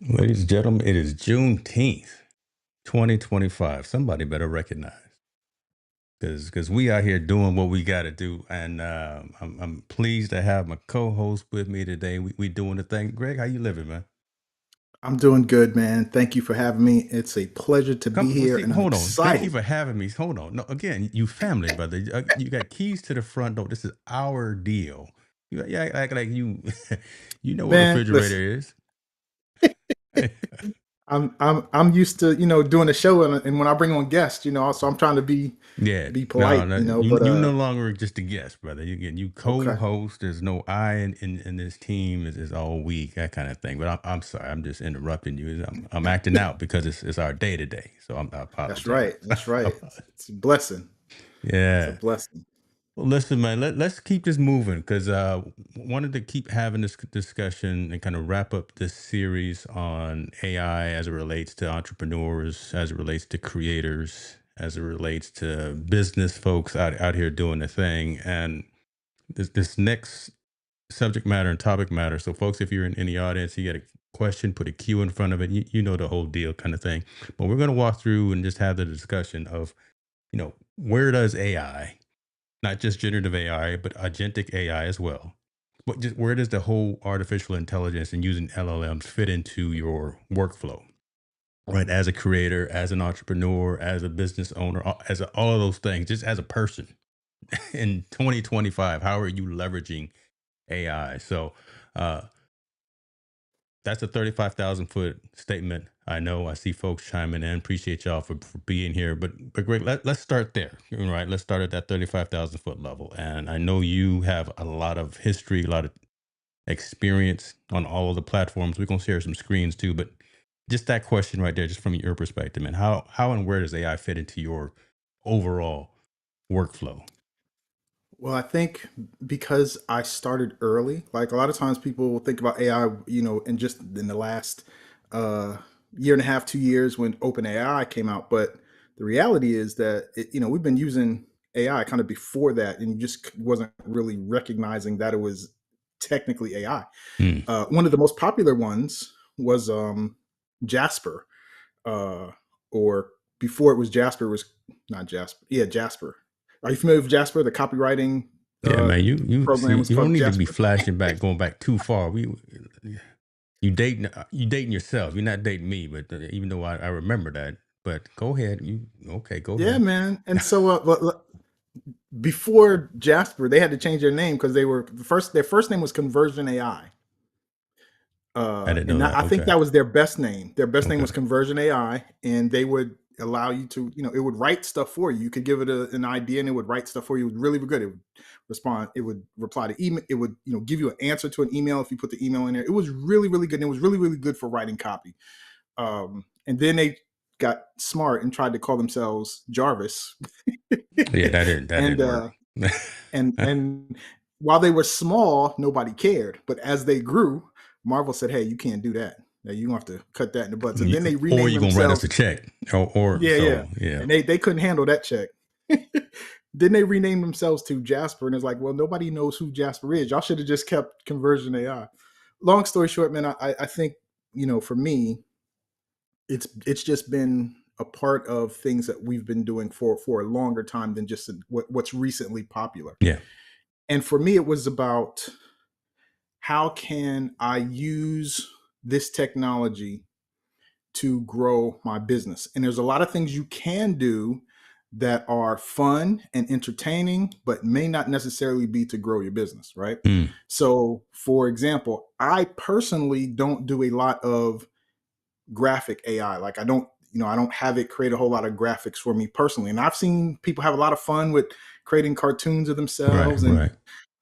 Ladies and gentlemen, it is Juneteenth, 2025. Somebody better recognize because we out here doing what we got to do, and I'm pleased to have my co-host with me today. We doing the thing. Greg, how you living, man? I'm doing good, man. Thank you for having me. It's a pleasure to be Come, well, here, see, and I'm hold on. Thank you excited. for having me. Hold on. No, again, you family, brother. You got keys to the front door. This is our deal. You act like you, you know what Man, refrigerator listen, is. I'm used to doing a show, and when I bring on guests, so I'm trying to Yeah, be no, polite, no, but you no longer just a guest, brother. You okay, co-host. There's no I in this team. Is all week, that kind of thing. But I'm sorry, I'm just interrupting you. I'm acting out because it's our day today. So I that's apologize. right, that's right. It's a blessing. It's a Yeah. blessing. Well, listen, man. Let's keep this moving because wanted to keep having this discussion and kind of wrap up this series on AI as it relates to entrepreneurs, as it relates to creators, as it relates to business folks out here doing the thing. And this next subject matter and topic matter. So, folks, if you're in the audience, you got a question, put a Q in front of it. You know the whole deal, kind of thing. But we're going to walk through and just have the discussion of, where does AI, not just generative AI, but agentic AI as well. But just where does the whole artificial intelligence and using LLMs fit into your workflow? Right, as a creator, as an entrepreneur, as a business owner, all of those things, just as a person in 2025, how are you leveraging AI? So, uh, that's a 35,000 foot statement. I know I see folks chiming in. Appreciate y'all for being here. But Greg, let's start there. Right. Let's start at that 35,000 foot level. And I know you have a lot of history, a lot of experience on all of the platforms. We're gonna share some screens too, but just that question right there, just from your perspective, and how and where does AI fit into your overall workflow? Well, I think because I started early, like a lot of times people will think about AI, in just in the last uh, year and a half, 2 years when OpenAI came out. But the reality is that we've been using AI kind of before that, and you just wasn't really recognizing that it was technically AI. Hmm. One of the most popular ones was Jasper, uh, or before it was Jasper, it was not Jasper. Yeah, Jasper. Are you familiar with Jasper? The copywriting Yeah, man. You program see, was you don't called need to be Jasper. flashing back, going back too far. You dating yourself. You're not dating me, but even though I remember that. But go ahead. You okay? Go Yeah, ahead. man. And so before Jasper, they had to change their name because they were their first name was Conversion AI. I didn't And know that. I think Okay. that was their best name. Their best name Okay. was Conversion AI, and they would allow you to, it would write stuff for you. You could give it an idea, and it would write stuff for you. It was really good. It would respond. It would reply to email. It would, give you an answer to an email if you put the email in there. It was really good. And it was really good for writing copy. And then they got smart and tried to call themselves Jarvis. Yeah, that and didn't work. and while they were small, nobody cared. But as they grew, Marvel said, "Hey, you can't do that. Now you have to cut that in the bud." So then they Or renamed you gonna write us themselves. a check, or Yeah, so yeah. and they couldn't handle that check. Then they renamed themselves to Jasper, and it's like, well, nobody knows who Jasper is. Y'all should have just kept Conversion AI. Long story short, man, I think for me, it's just been a part of things that we've been doing for a longer time than just what's recently popular. Yeah. And for me, it was about how can I use this technology to grow my business. And there's a lot of things you can do that are fun and entertaining, but may not necessarily be to grow your business, right? Mm. So, for example, I personally don't do a lot of graphic AI. Like I don't have it create a whole lot of graphics for me personally. And I've seen people have a lot of fun with creating cartoons of Right. themselves Right.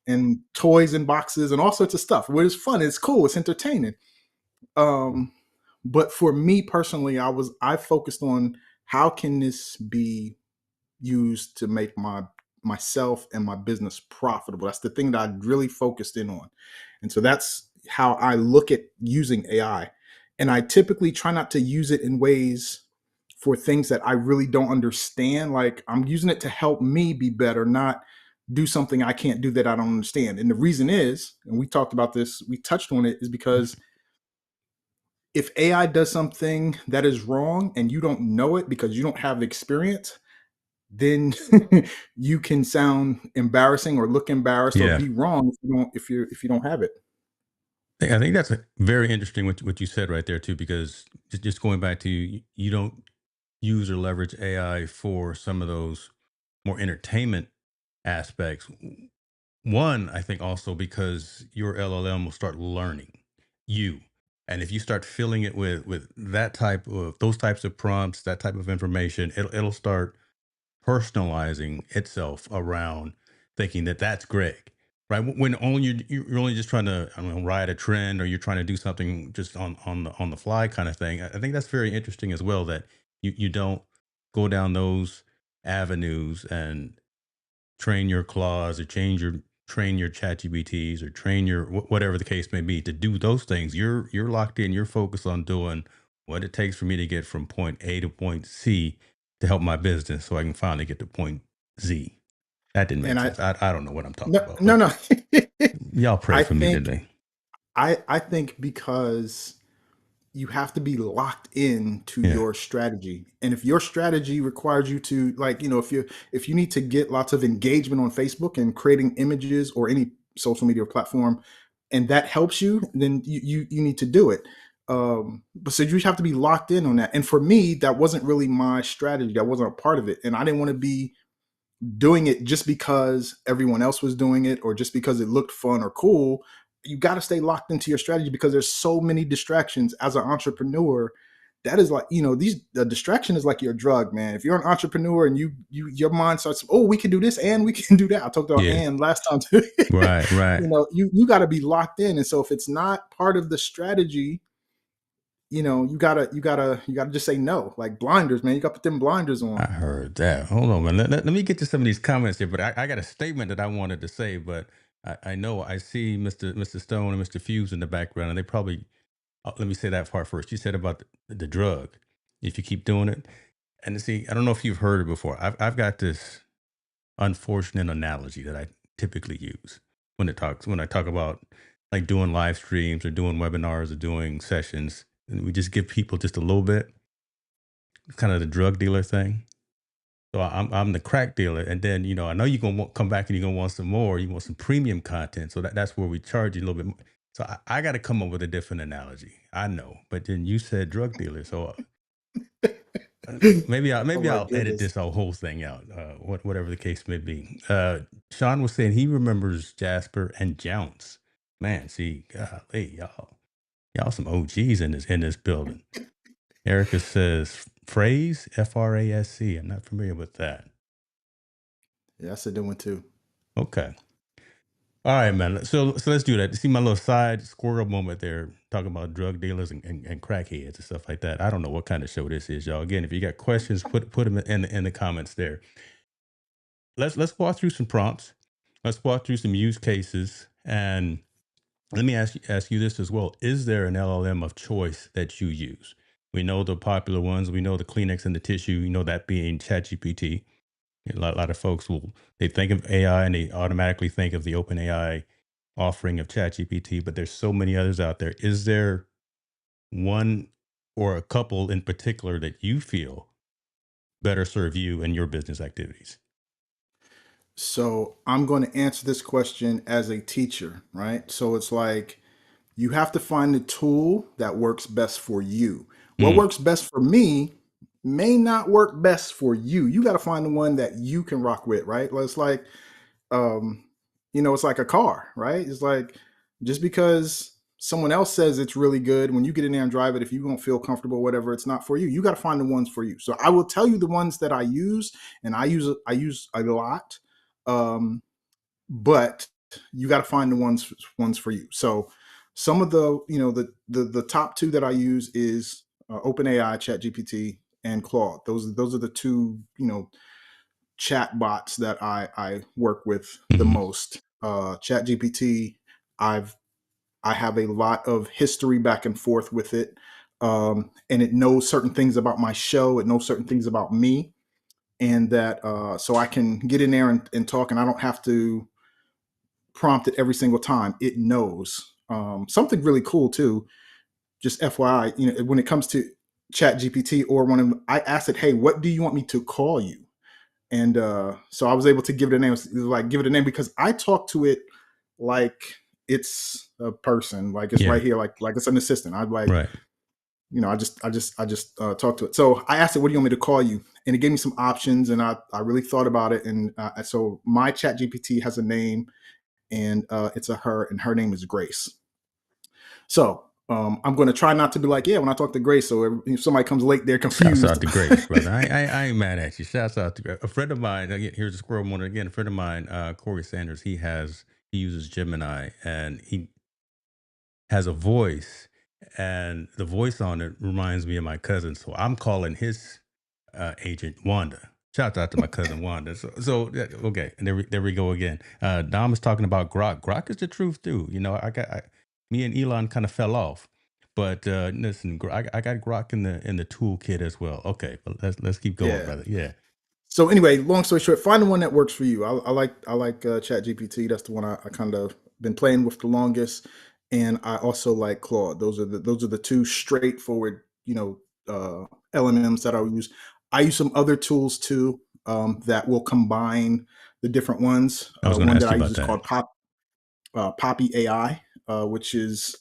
and toys and boxes and all sorts of stuff. Where it's fun, it's cool, it's entertaining. Um, but for me personally, I focused on how can this be used to make myself and my business profitable. That's the thing that I really focused in on. And so that's how I look at using AI. And I typically try not to use it in ways for things that I really don't understand. Like I'm using it to help me be better, not do something I can't do that I don't understand. And the reason is, and we talked about this, we touched on it, is because if AI does something that is wrong and you don't know it because you don't have experience, then you can sound embarrassing or look embarrassed or Yeah. be wrong if you don't have it. I think that's very interesting what you said right there too, because just going back to you don't use or leverage AI for some of those more entertainment aspects. One, I think also because your LLM will start learning you. And if you start filling it with that type of those types of prompts, that type of information, it'll start personalizing itself around thinking that that's Greg, right? When only you're only just trying to, I don't know, ride a trend, or you're trying to do something just on the fly kind of thing. I think that's very interesting as well, that you don't go down those avenues and train your claws or train your chat GPTs or train your whatever the case may be to do those things. You're locked in, you're focused on doing what it takes for me to get from point A to point C to help my business so I can finally get to point Z. That didn't make And I sense. I don't know what I'm talking no about, no but no. y'all pray I for me think today. I think because you have to be locked in to Yeah. your strategy. And if your strategy requires you to, like, if you need to get lots of engagement on Facebook and creating images or any social media platform, and that helps you, then you need to do it. But so you have to be locked in on that. And for me, that wasn't really my strategy. That wasn't a part of it. And I didn't want to be doing it just because everyone else was doing it or just because it looked fun or cool. You got to stay locked into your strategy because there's so many distractions as an entrepreneur. That is like, the distraction is like your drug, man. If you're an entrepreneur and your mind starts, oh, we can do this and we can do that. I talked about Yeah. and last time too. Right, right. You got to be locked in. And so if it's not part of the strategy, you gotta just say no, like blinders, man. You got to put them blinders I on. heard that. Hold on, man. Let me get to some of these comments here, but I got a statement that I wanted to say, but I know I see Mr. Stone and Mr. Fuse in the background, and they probably, let me say that part first. You said about the drug. If you keep doing it, and see, I don't know if you've heard it before. I've got this unfortunate analogy that I typically use when I talk about like doing live streams or doing webinars or doing sessions. And we just give people just a little bit, kind of the drug dealer thing. So I'm the crack dealer, and then I know you're gonna come back and you're gonna want some more. You want some premium content, so that's where we charge you a little bit more. So I got to come up with a different analogy. I know, but then you said drug dealer, so Oh maybe my I'll edit goodness. this whole thing out. Whatever the case may be. Sean was saying he remembers Jasper and Jounce. Man, see, golly, y'all some OGs in this building. Erica says phrase FRASC. I'm not familiar with that. Yeah, that's a good one too. Okay. All right, man. So let's do that. See my little side squirrel moment there, talking about drug dealers and crackheads and stuff like that. I don't know what kind of show this is, y'all. Again, if you got questions, put them in the comments there. Let's walk through some prompts. Let's walk through some use cases, and let me ask you this as well. Is there an LLM of choice that you use? We know the popular ones. We know the Kleenex and the tissue. You know that being ChatGPT. A lot of folks they think of AI and they automatically think of the open AI offering of ChatGPT, but there's so many others out there. Is there one or a couple in particular that you feel better serve you and your business activities? So I'm going to answer this question as a teacher, right? So it's like you have to find the tool that works best for you. What Mm, works best for me may not work best for you. You got to find the one that you can rock with, right? It's like, um, it's like a car, right? It's like just because someone else says it's really good, when you get in there and drive it, if you don't feel comfortable, whatever, it's not for you. You got to find the ones for you. So I will tell you the ones that I use, and I use a lot. Um, but you got to find the ones for you. So some of the top two that I use is OpenAI, ChatGPT, and Claude. Those are the two chat bots that I work with the hmm most. ChatGPT, I have a lot of history back and forth with it, and it knows certain things about my show. It knows certain things about me, and that so I can get in there and talk, and I don't have to prompt it every single time. It knows something really cool too. just FYI, when it comes to Chat GPT or one of them, I asked it, hey, what do you want me to call you? And so I was able to give it a name. It was like, give it a name because I talk to it like it's a person, like it's Yeah. right here, like it's an assistant. I'd like, Right. I just talked to it. So I asked it, what do you want me to call you? And it gave me some options, and I really thought about it. And so my Chat GPT has a name, and it's a her, and her name is Grace. So I'm going to try not to be like, yeah, when I talk to Grace, so if somebody comes late, they're Shouts confused. out to Grace, brother. I ain't mad at you. Shouts out to a friend of mine. Again, here's a squirrel moment again. A friend of mine, Corey Sanders. He uses Gemini, and he has a voice, and the voice on it reminds me of my cousin. So I'm calling his agent Wanda. Shout out to my cousin Wanda. Okay, and there we go again. Dom is talking about Grok. Grok is the truth too. Me and Elon kind of fell off, but listen, I got Grok in the toolkit as well. Okay, but let's keep going, Yeah. brother. Yeah, So anyway, long story short, find the one that works for you. I like Chat GPT. That's the one I kind of been playing with the longest, and I also like Claude. Those are the two straightforward, LLMs that I use. I use some other tools too that will combine the different ones. I was going to One that ask I you use about is that. called Poppy.ai, which is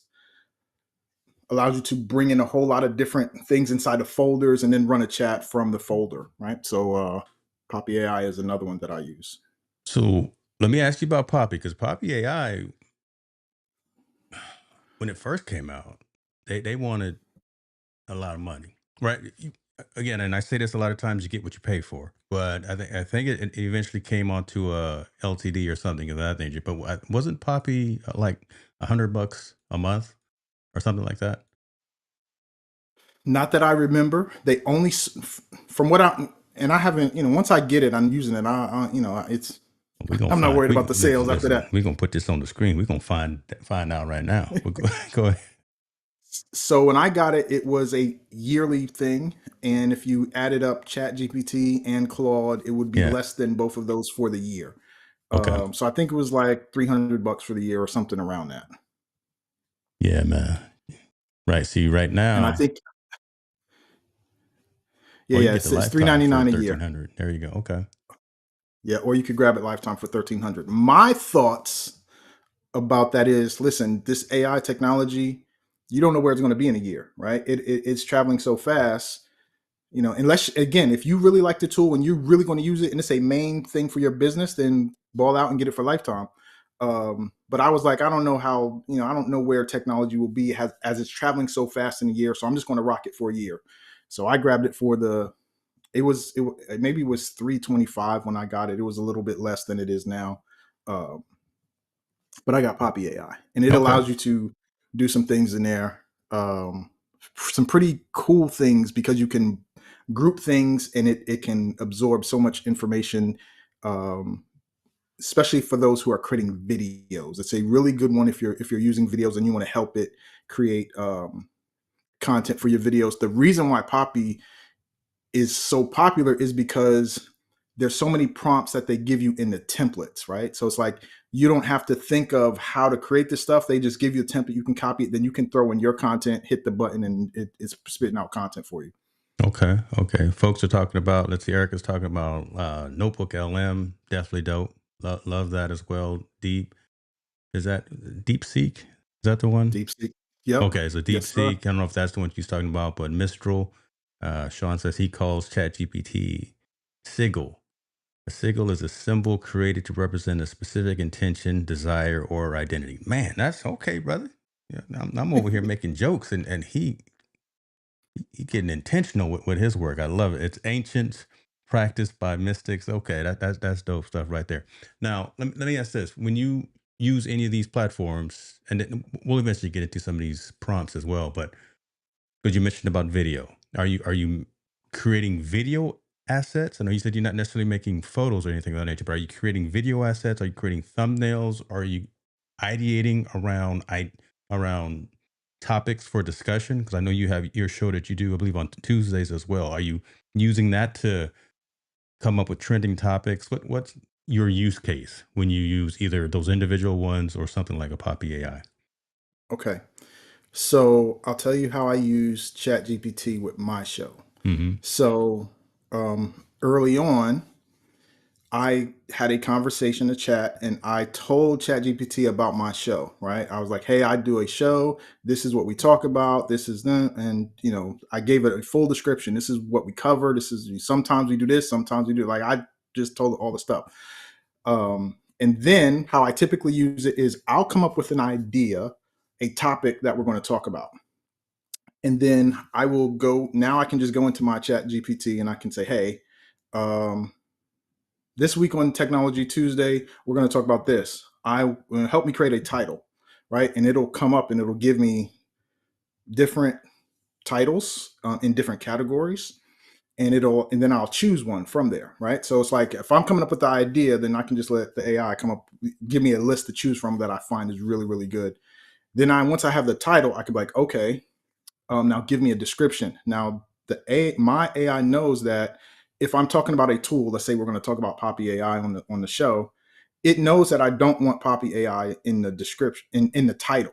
allows you to bring in a whole lot of different things inside of folders and then run a chat from the folder, right? So Poppy AI is another one that I use. So let me ask you about Poppy, because Poppy AI, when it first came out, they wanted a lot of money, right? Again, and I say this a lot of times: you get what you pay for. But I think it eventually came onto a LTD or something of that nature. But wasn't Poppy like $100 a month or something like that? Not that I remember. They only, from what I haven't, once I get it, I'm using it. It's, We're gonna I'm not find. worried about the sales after Listen. that. We're gonna put this on the screen. We're gonna find out right now. Go ahead. So when I got it, it was a yearly thing. And if you added up Chat GPT and Claude, it would be Yeah. less than both of those for the year. Okay. So I think it was like $300 for the year or something around that. Yeah, man. Right. See, right And I now, think, yeah, or you yeah, get the it's lifetime for 399 a year. 1300. There you go. Okay. Yeah, or you could grab it lifetime for 1300. My thoughts about that is, listen, this AI technology, you don't know where it's going to be in a year, right? It's traveling so fast, unless, again, if you really like the tool and you're really going to use it and it's a main thing for your business, then ball out and get it for lifetime. But I was like, I don't know how, I don't know where technology will be as it's traveling so fast in a year. So I'm just going to rock it for a year. So I grabbed it for maybe it was 325 when I got it. It was a little bit less than it is now. Um, but I got Poppy AI, and it Okay. allows you to do some things in there, some pretty cool things because you can group things and it can absorb so much information, um, especially for those who are creating videos. It's a really good one if you're using videos and you want to help it create content for your videos. The reason why Poppy is so popular is because there's so many prompts that they give you in the templates, right? So it's like you don't have to think of how to create this stuff. They just give you a template. You can copy it, then you can throw in your content, hit the button, and it's spitting out content for you. Okay. Okay. Folks are talking about, let's see, Erica's talking about Notebook LM. Definitely dope. Love that as well. Is that Deep Seek? Is that the one? Deep Seek. Yep. Okay. So Deep Yes, sir. Seek. I don't know if that's the one she's talking about, but Mistral. Sean says he calls ChatGPT Sigil. A sigil is a symbol created to represent a specific intention, desire, or identity. Man, that's okay, brother. Yeah, I'm over here making jokes, and he getting intentional with his work. I love it. It's ancient, practiced by mystics. Okay, that's dope stuff right there. Now, let me ask this: when you use any of these platforms, and then we'll eventually get into some of these prompts as well, but because you mentioned about video, are you creating video assets? I know you said you're not necessarily making photos or anything of that nature, but are you creating video assets? Are you creating thumbnails? Are you ideating around topics for discussion? Because I know you have your show that you do, I believe, on Tuesdays as well. Are you using that to come up with trending topics? What's your use case when you use either those individual ones or something like a Poppy AI? Okay. So I'll tell you how I use ChatGPT with my show. Hmm. So early on, I had a conversation in chat and I told ChatGPT about my show, right? I was like, hey, I do a show. This is what we talk about. This is the, and I gave it a full description. This is what we cover. This is sometimes we do this, sometimes we do like I just told it all the stuff. And then how I typically use it is I'll come up with an idea, a topic that we're going to talk about. And then I will go, now I can just go into my chat GPT and I can say, hey, um, this week on Technology Tuesday, we're going to talk about this. Help me create a title, right? And it'll come up and it'll give me different titles in different categories, and then I'll choose one from there, right? So it's like if I'm coming up with the idea, then I can just let the AI come up, give me a list to choose from that I find is really really good. Then once I have the title, I could be like, okay, now give me a description. Now my AI knows that if I'm talking about a tool, let's say we're going to talk about Poppy AI on the show, it knows that I don't want Poppy AI in the description in the title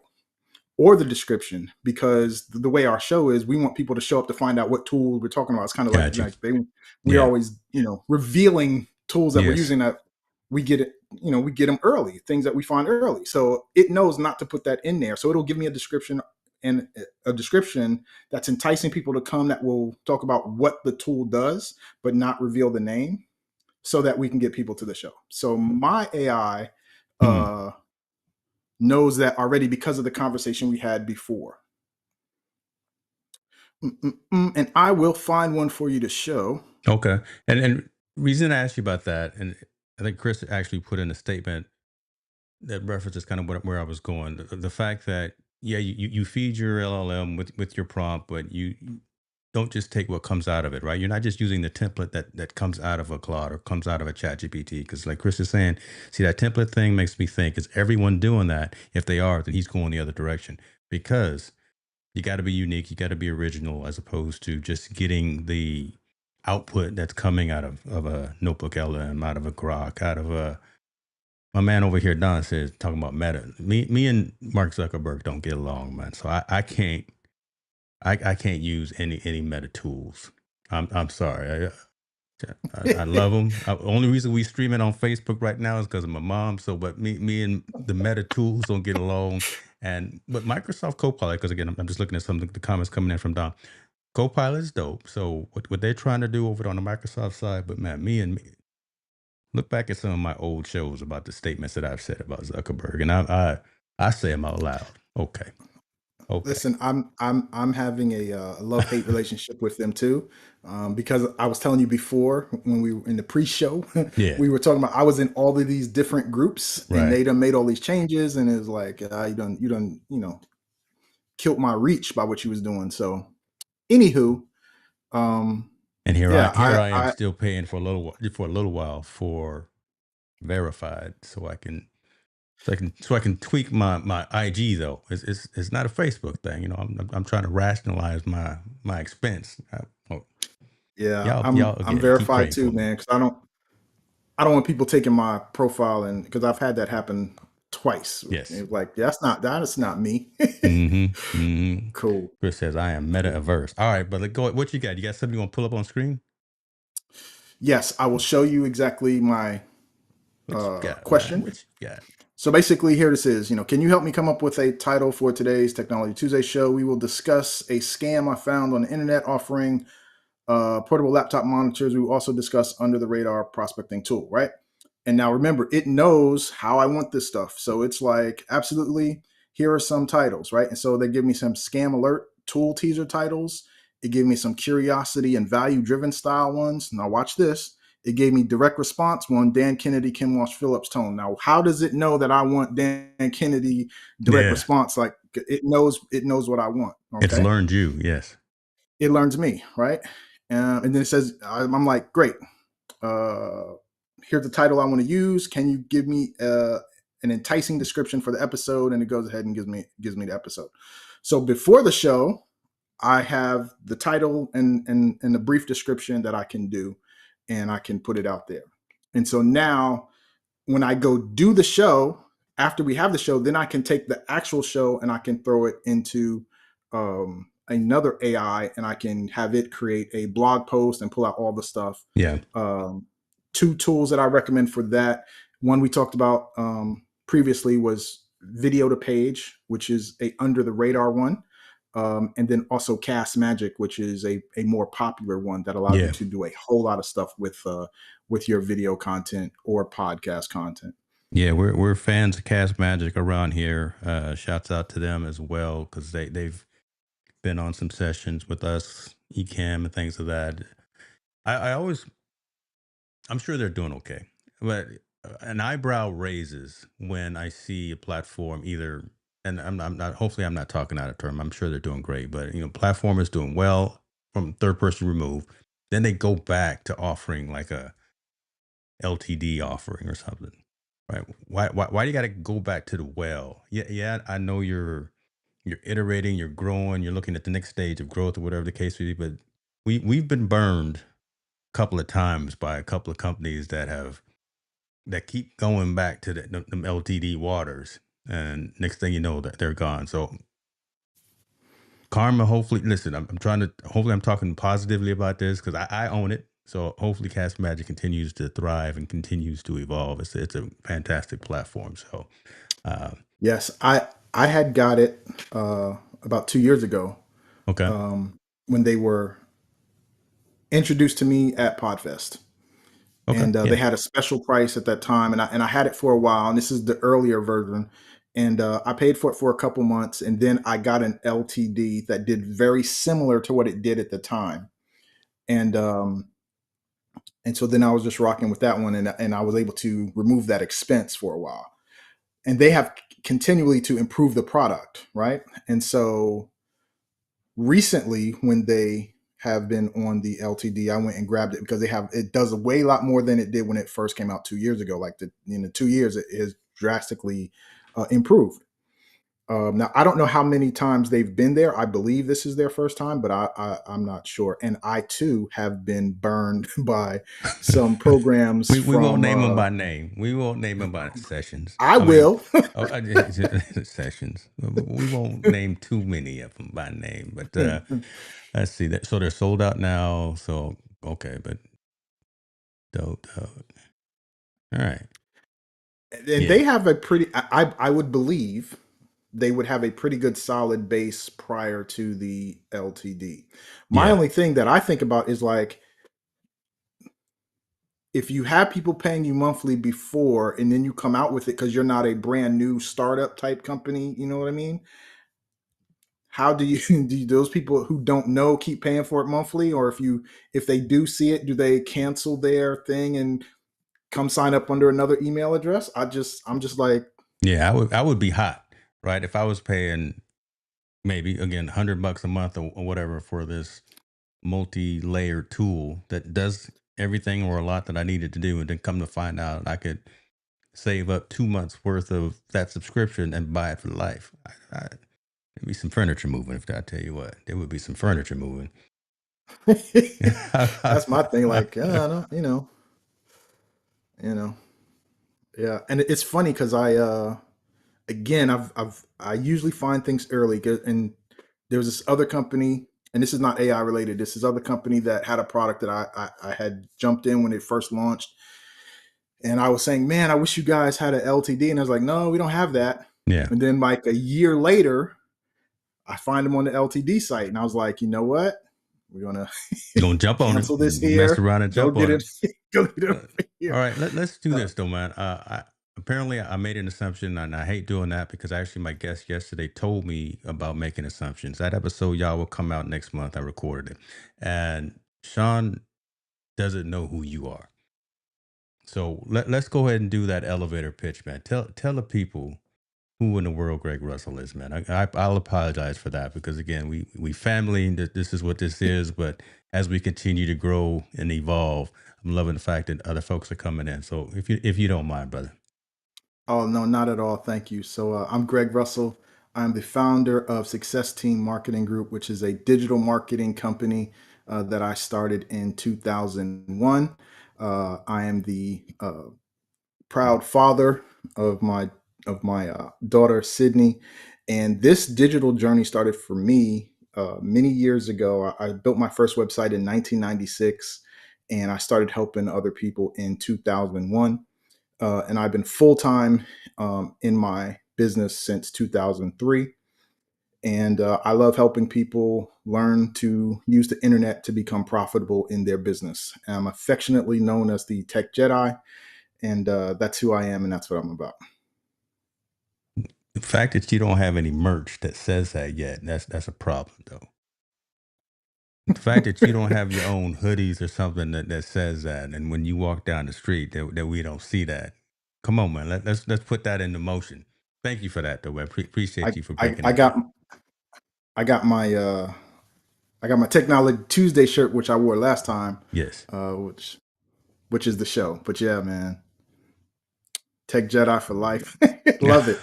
or the description, because the way our show is, we want people to show up to find out what tool we're talking about. It's kind of like Got you. we're Yeah. always revealing tools that we're Yes. using that we get it we get them early, things that we find early, so it knows not to put that in there, so it'll give me a description, and a description that's enticing people to come, that will talk about what the tool does but not reveal the name, so that we can get people to the show. So my AI Hmm. uh knows that already because of the conversation we had before. And I will find one for you to show. Okay. And reason I asked you about that, and I think Chris actually put in a statement that references kind of where I was going. The fact that yeah, you feed your LLM with your prompt, but you don't just take what comes out of it, right? You're not just using the template that comes out of a Claude or comes out of a Chat GPT. Because like Chris is saying, see that template thing makes me think, is everyone doing that? If they are, then he's going the other direction. Because you got to be unique, you got to be original, as opposed to just getting the output that's coming out of a notebook LM, out of a Grok, out of a my man over here, Don, says talking about Meta. Me and Mark Zuckerberg don't get along, man. So I can't I can't use any Meta tools. I'm sorry. I love them. Only reason we stream it on Facebook right now is because of my mom. So, but me and the Meta tools don't get along. And but Microsoft Copilot, because again, I'm just looking at some of the comments coming in from Don. Copilot is dope. So what they're trying to do over on the Microsoft side, but man, me look back at some of my old shows about the statements that I've said about Zuckerberg, and I say them out loud. Okay, okay, Listen, I'm having a love hate relationship with them too, because I was telling you before when we were in the pre-show, yeah, we were talking about I was in all of these different groups and right. they done made all these changes, and it was like you done killed my reach by what you was doing. So anywho, um, And here I yeah, here I am still paying for a little while for verified, so I can tweak my IG though. It's not a Facebook thing, you know. I'm trying to rationalize my expense. Oh, yeah, y'all I'm again keep verified praying too, for me. man, because I don't want people taking my profile, and because I've had that happen twice. Yes. It's like that's not me. Mm-hmm. Mm-hmm. Cool, Chris says I am meta cool. averse. All right, but go. What you got? You got something you want to pull up on screen? Yes, I will show you exactly my What you got, man? question. What you got? So basically, here this is. Can you help me come up with a title for today's Technology Tuesday show? We will discuss a scam I found on the internet offering portable laptop monitors. We will also discuss under the radar prospecting tool, right? And now remember, it knows how I want this stuff. So it's like, absolutely, here are some titles, right? And so they give me some scam alert tool teaser titles. It gave me some curiosity and value driven style ones. Now watch this. It gave me direct response one, Dan Kennedy, Kim Walsh Phillips tone. Now, how does it know that I want Dan Kennedy direct Yeah, response? Like it knows what I want. it's Okay. learned you. Yes. It learns me, right? And then it says, I'm like, great. Uh, Here's the title I want to use. Can you give me an enticing description for the episode? And it goes ahead and gives me the episode. So before the show, I have the title and the brief description that I can do, and I can put it out there. And so now, when I go do the show, after we have the show, then I can take the actual show and I can throw it into another AI and I can have it create a blog post and pull out all the stuff. Yeah. Um, Two tools that I recommend for that. One we talked about previously was Video to Page, which is a under the radar one. And then also Cast Magic, which is a more popular one that allows you Yeah. to do a whole lot of stuff with your video content or podcast content. Yeah, we're fans of Cast Magic around here. Shouts out to them as well because they've been on some sessions with us, Ecam and things of that. I always, I'm sure they're doing okay, but an eyebrow raises when I see a platform either, and I'm not. Hopefully, I'm not talking out of term. I'm sure they're doing great, but platform is doing well from third person remove. Then they go back to offering like a LTD offering or something, right? Why do you got to go back to the well? Yeah, yeah. I know you're iterating, you're growing, you're looking at the next stage of growth or whatever the case may be. But we've been burned a couple of times by a couple of companies that keep going back to them LTD waters, and next thing you know that they're gone. So karma, hopefully, listen, I'm trying to, hopefully I'm talking positively about this because I own it. So hopefully Cast Magic continues to thrive and continues to evolve. It's a fantastic platform. So uh, Yes, I had got it about 2 years ago okay, when they were introduced to me at Podfest, okay, and they yeah, had a special price at that time, and I had it for a while. And this is the earlier version, and I paid for it for a couple months, and then I got an LTD that did very similar to what it did at the time, and so then I was just rocking with that one, and I was able to remove that expense for a while. And they have continually to improve the product, right? And so recently, when they have been on the LTD, I went and grabbed it because it does a way lot more than it did when it first came out 2 years ago. Like in the 2 years, it is drastically improved. Now I don't know how many times they've been there. I believe this is their first time, but I'm not sure. And I too have been burned by some programs we won't from. name them by name. We won't name them by sessions. I I mean, will. oh, sessions. We won't name too many of them by name, but let's see that. So they're sold out now. So okay, but dope, dope. All right. And Yeah. they have a pretty. I would believe they would have a pretty good solid base prior to the LTD. My Yeah. only thing that I think about is like if you have people paying you monthly before and then you come out with it because you're not a brand new startup type company, you know what I mean? How do you do those people who don't know keep paying for it monthly? Or if they do see it, do they cancel their thing and come sign up under another email address? I'm just like, Yeah. I would be hot, right? If I was paying maybe again $100 a month or whatever for this multi-layered tool that does everything or a lot that I needed to do, and then come to find out I could save up 2 months worth of that subscription and buy it for life. There'd be some furniture moving. If I tell you what, there would be some furniture moving. that's my thing. Like, no, you know, yeah. And it's funny because again, I usually find things early. And there was this other company, and this is not AI related. This is other company that had a product that I had jumped in when it first launched, and I was saying, man, I wish you guys had an LTD, and I was like, no, we don't have that. Yeah, And then like a year later, I find them on the LTD site, and I was like, you know what? We're gonna you're gonna jump on it, cancel this mess here. around and Go jump get on it. it. Go get it Uh, over all here. right, let's do Uh, this though, man. Apparently I made an assumption, and I hate doing that because actually my guest yesterday told me about making assumptions. That episode, y'all, will come out next month. I recorded it, and Sean doesn't know who you are. So let's go ahead and do that elevator pitch, man. Tell the people who in the world Greg Russell is, man. I'll apologize for that because again, we family. This is what this is. But as we continue to grow and evolve, I'm loving the fact that other folks are coming in. So if you don't mind, brother. Oh, no, not at all. Thank you. So, I'm Greg Russell. I'm the founder of Success Team Marketing Group, which is a digital marketing company that I started in 2001. I am the proud father of my daughter Sydney, And this digital journey started for me many years ago. I built my first website in 1996, and I started helping other people in 2001. And I've been full time in my business since 2003. And I love helping people learn to use the internet to become profitable in their business. I'm affectionately known as the Tech Jedi, and that's who I am, and that's what I'm about. The fact that you don't have any merch that says that yet, that's a problem though. The fact that you don't have your own hoodies or something that says that, and when you walk down the street that we don't see that. Come on, man. Let's put that into motion. Thank you for that though. I, Appreciate you for I, breaking I that got down. I got my Technology Tuesday shirt, which I wore last time, Yes. uh, which which is the show. But yeah, man, Tech Jedi for life. Love it.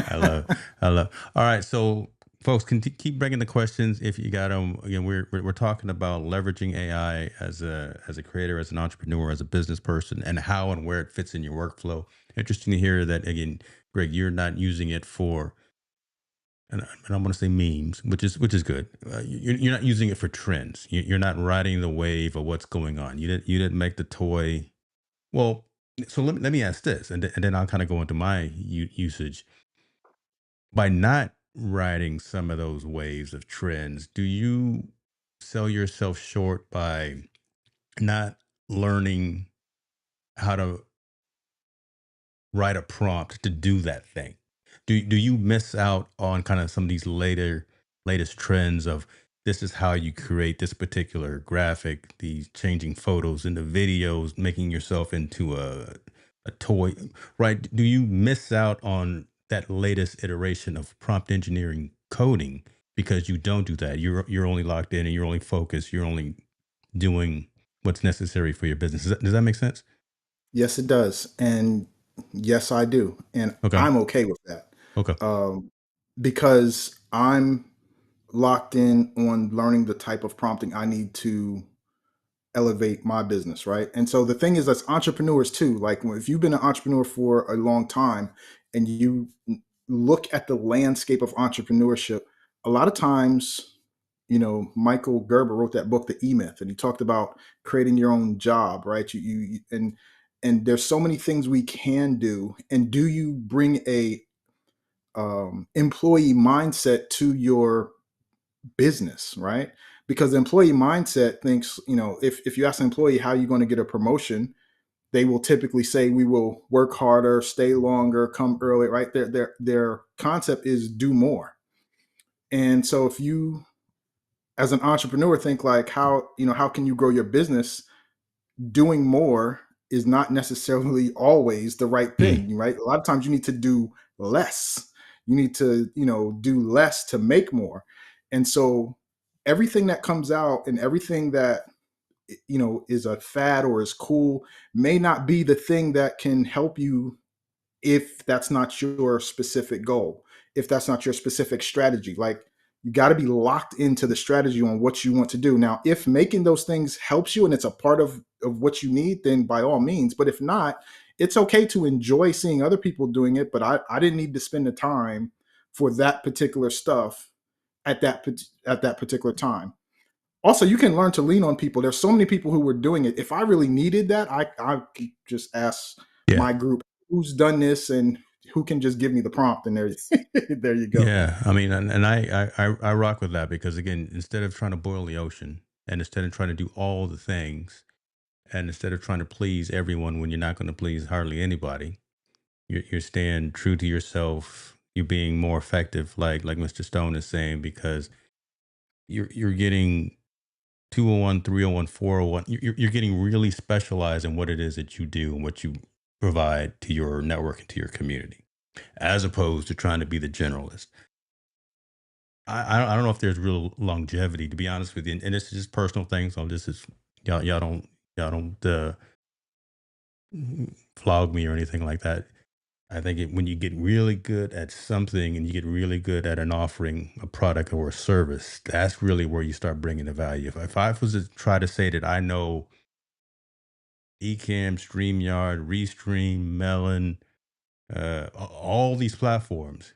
I love, I love. All right, so folks can keep bringing the questions if you got them. Again, we're talking about leveraging AI as a creator, as an entrepreneur, as a business person, and how and where it fits in your workflow. Interesting to hear that again, Greg. You're not using it for, and I'm going to say memes, which is good. You're not using it for trends. You're not riding the wave of what's going on. You didn't make the toy. Well, so let me ask this, and then I'll kind of go into my usage by not riding some of those waves of trends. Do you sell yourself short by not learning how to write a prompt to do that thing? Do you miss out on kind of some of these latest trends of this is how you create this particular graphic, these changing photos into videos, making yourself into a toy, right? Do you miss out on that latest iteration of prompt engineering coding because you don't do that? You're only locked in and you're only focused, you're only doing what's necessary for your business. Does that make sense? Yes, it does, and yes, I do, and Okay. I'm okay with that, Okay. um, because I'm locked in on learning the type of prompting I need to elevate my business, right? And so the thing is, as entrepreneurs too, like if you've been an entrepreneur for a long time and you look at the landscape of entrepreneurship, a lot of times, Michael Gerber wrote that book, The E Myth, and he talked about creating your own job, right? And there's so many things we can do. And do you bring a employee mindset to your business, right? Because the employee mindset thinks, if you ask an employee how you're going to get a promotion, they will typically say we will work harder, stay longer, come early, right? Their concept is do more. And so if you as an entrepreneur think like how can you grow your business, doing more is not necessarily always the right Hmm. thing, right? A lot of times you need to do less. You need to, do less to make more. And so everything that comes out and everything that is a fad or is cool may not be the thing that can help you if that's not your specific goal, if that's not your specific strategy. Like you got to be locked into the strategy on what you want to do. Now, if making those things helps you and it's a part of what you need, then by all means. But if not, it's okay to enjoy seeing other people doing it. But I didn't need to spend the time for that particular stuff at that particular time. Also, you can learn to lean on people. There's so many people who were doing it. If I really needed that, I could just ask Yeah. my group who's done this and who can just give me the prompt, and there, there you go. Yeah, I mean, and I rock with that because again, instead of trying to boil the ocean, and instead of trying to do all the things, and instead of trying to please everyone when you're not going to please hardly anybody, you're staying true to yourself. You're being more effective, like Mr. Stone is saying, because you're getting 201, 301, 401. You're getting really specialized in what it is that you do and what you provide to your network and to your community, as opposed to trying to be the generalist. I don't know if there's real longevity, to be honest with you, and this is just personal things. So this is y'all don't flog me or anything like that. I think when you get really good at something and you get really good at an offering, a product or a service, that's really where you start bringing the value. If I was to try to say that I know Ecamm, StreamYard, Restream, Melon, all these platforms,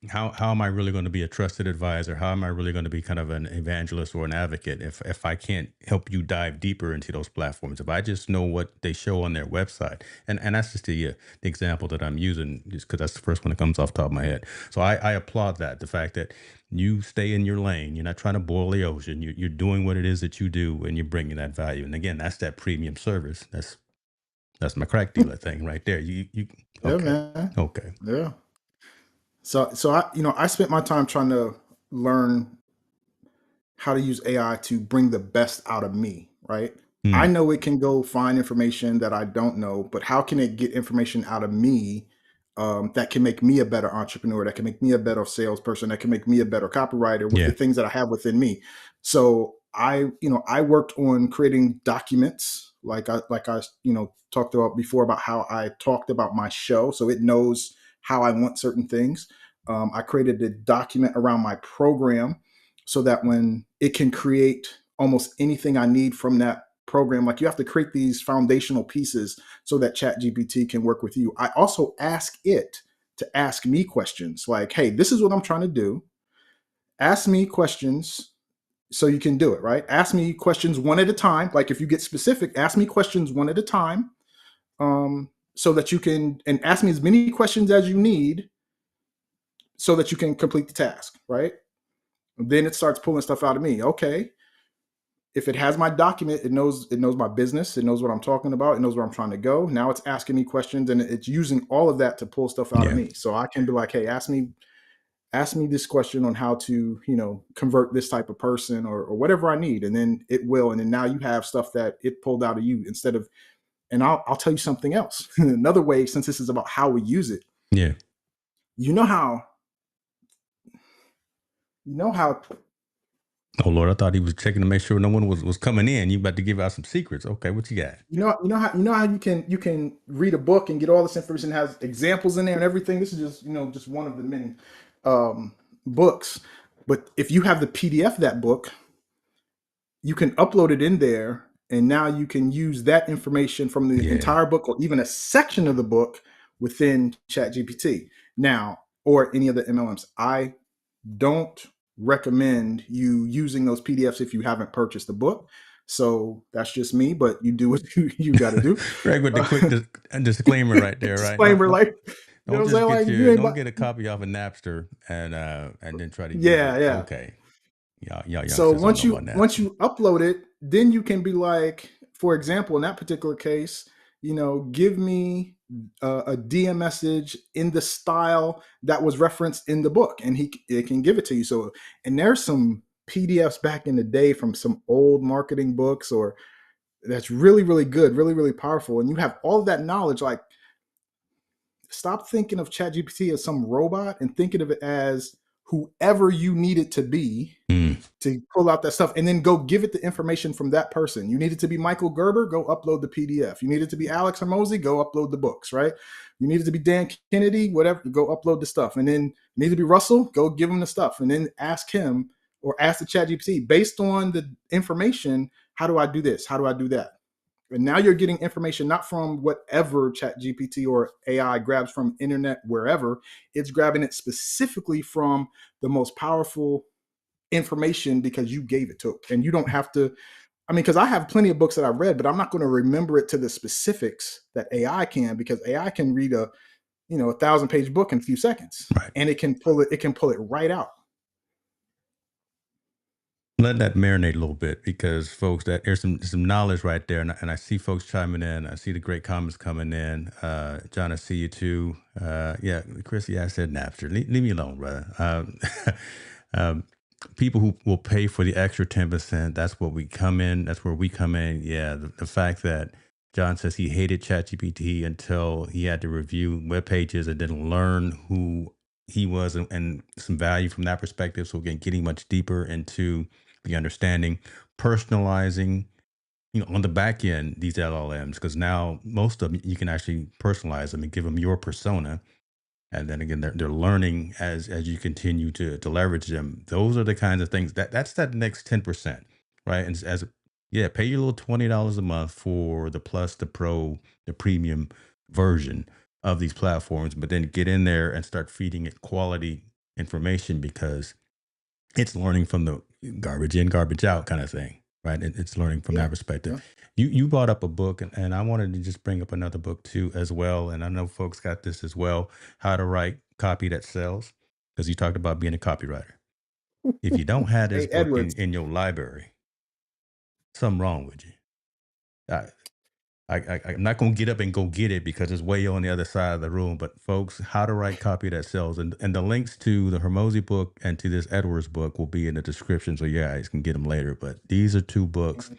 how am I really going to be a trusted advisor? How am I really going to be kind of an evangelist or an advocate if I can't help you dive deeper into those platforms? If I just know what they show on their website, and that's just the example that I'm using, just because that's the first one that comes off the top of my head. So I applaud that, the fact that you stay in your lane. You're not trying to boil the ocean. You're doing what it is that you do, and you're bringing that value. And again, that's that premium service. That's my crack dealer thing right there. You Yeah, okay? man. Okay. Yeah. So I, I spent my time trying to learn how to use AI to bring the best out of me, right? I Mm, know it can go find information that I don't know, but how can it get information out of me that can make me a better entrepreneur, that can make me a better salesperson, that can make me a better copywriter with the yeah. things that I have within me? So I worked on creating documents, like I talked about before about how I talked about my show, so it knows how I want certain things. I created a document around my program so that when it can create almost anything I need from that program, like you have to create these foundational pieces so that ChatGPT can work with you. I also ask it to ask me questions like, hey, this is what I'm trying to do. Ask me questions so you can do it, right? Ask me questions one at a time. Like if you get specific, ask me questions one at a time, so that you can, and ask me as many questions as you need so that you can complete the task, right? Then it starts pulling stuff out of me. Okay, if it has my document, it knows my business, it knows what I'm talking about, it knows where I'm trying to go. Now it's asking me questions and it's using all of that to pull stuff out of Yeah. me. So I can be like, hey, ask me this question on how to, convert this type of person or whatever I need. And then it will. And then now you have stuff that it pulled out of you instead of, and I'll tell you something else. Another way, since this is about how we use it, Yeah. you know how, you know how Oh Lord, I thought he was checking to make sure no one was coming in. You about to give out some secrets. Okay, what you got? you know how you can read a book and get all this information, it has examples in there and everything. This is just just one of the many um, books. But if you have the PDF of that book, you can upload it in there, and now you can use that information from the Yeah. entire book or even a section of the book within ChatGPT. Now, or any of the MLMs. I don't recommend you using those PDFs if you haven't purchased the book. So that's just me, but you do what you got to do. Right with the quick Uh, disclaimer right there, right? disclaimer, like, Don't what I'm just saying? get Like, if you your ain't, don't get a copy off of Napster and then try to use yeah, it. yeah. Okay. Y'all So youngsters don't know once about you once Napster. you upload it, then you can be like, for example, in that particular case, give me a DM message in the style that was referenced in the book, and it can give it to you. So, and there's some PDFs back in the day from some old marketing books, or that's really really good, really really powerful, and you have all of that knowledge. Like, stop thinking of ChatGPT as some robot and thinking of it as whoever you need it to be Mm, to pull out that stuff, and then go give it the information from that person. You need it to be Michael Gerber, go upload the PDF. You need it to be Alex Hermosi, go upload the books, right? You need it to be Dan Kennedy, whatever, go upload the stuff. And then you need to be Russell, go give him the stuff. And then ask him or ask the ChatGPT based on the information, how do I do this? How do I do that? And now you're getting information not from whatever ChatGPT or AI grabs from internet, wherever. It's grabbing it specifically from the most powerful information because you gave it to it. And you don't have to, I mean, because I have plenty of books that I read, but I'm not going to remember it to the specifics that AI can, because AI can read a 1,000-page book in a few seconds, right. and it can pull it right out. Let that marinate a little bit because folks, that there's some knowledge right there, and I see folks chiming in. I see the great comments coming in. John, I see you too. Yeah, Chris, yeah, I said Napster. Leave me alone, brother. Um, people who will pay for the extra 10%. That's what we come in. That's where we come in. Yeah, the fact that John says he hated ChatGPT until he had to review web pages and then learn who he was and some value from that perspective. So again, getting much deeper into the understanding, personalizing, on the back end, these LLMs, because now most of them you can actually personalize them and give them your persona. And then again, they're learning as you continue to leverage them. Those are the kinds of things that's that next 10%, right? And as yeah, pay your little $20 a month for the plus, the pro, the premium version of these platforms, but then get in there and start feeding it quality. information because it's learning from the garbage in, garbage out kind of thing, right? It's learning from Yeah, that perspective. yeah. You brought up a book, and I wanted to just bring up another book too as well. And I know folks got this as well: How to Write Copy That Sells, because you talked about being a copywriter. If you don't have this Ray book Edwards. in your library, something wrong with you. I, I'm not going to get up and go get it because it's way on the other side of the room. But folks, How to Write Copy That Sells, and the links to the Hormozy book and to this Edwards book will be in the description, so you guys can get them later. But these are two books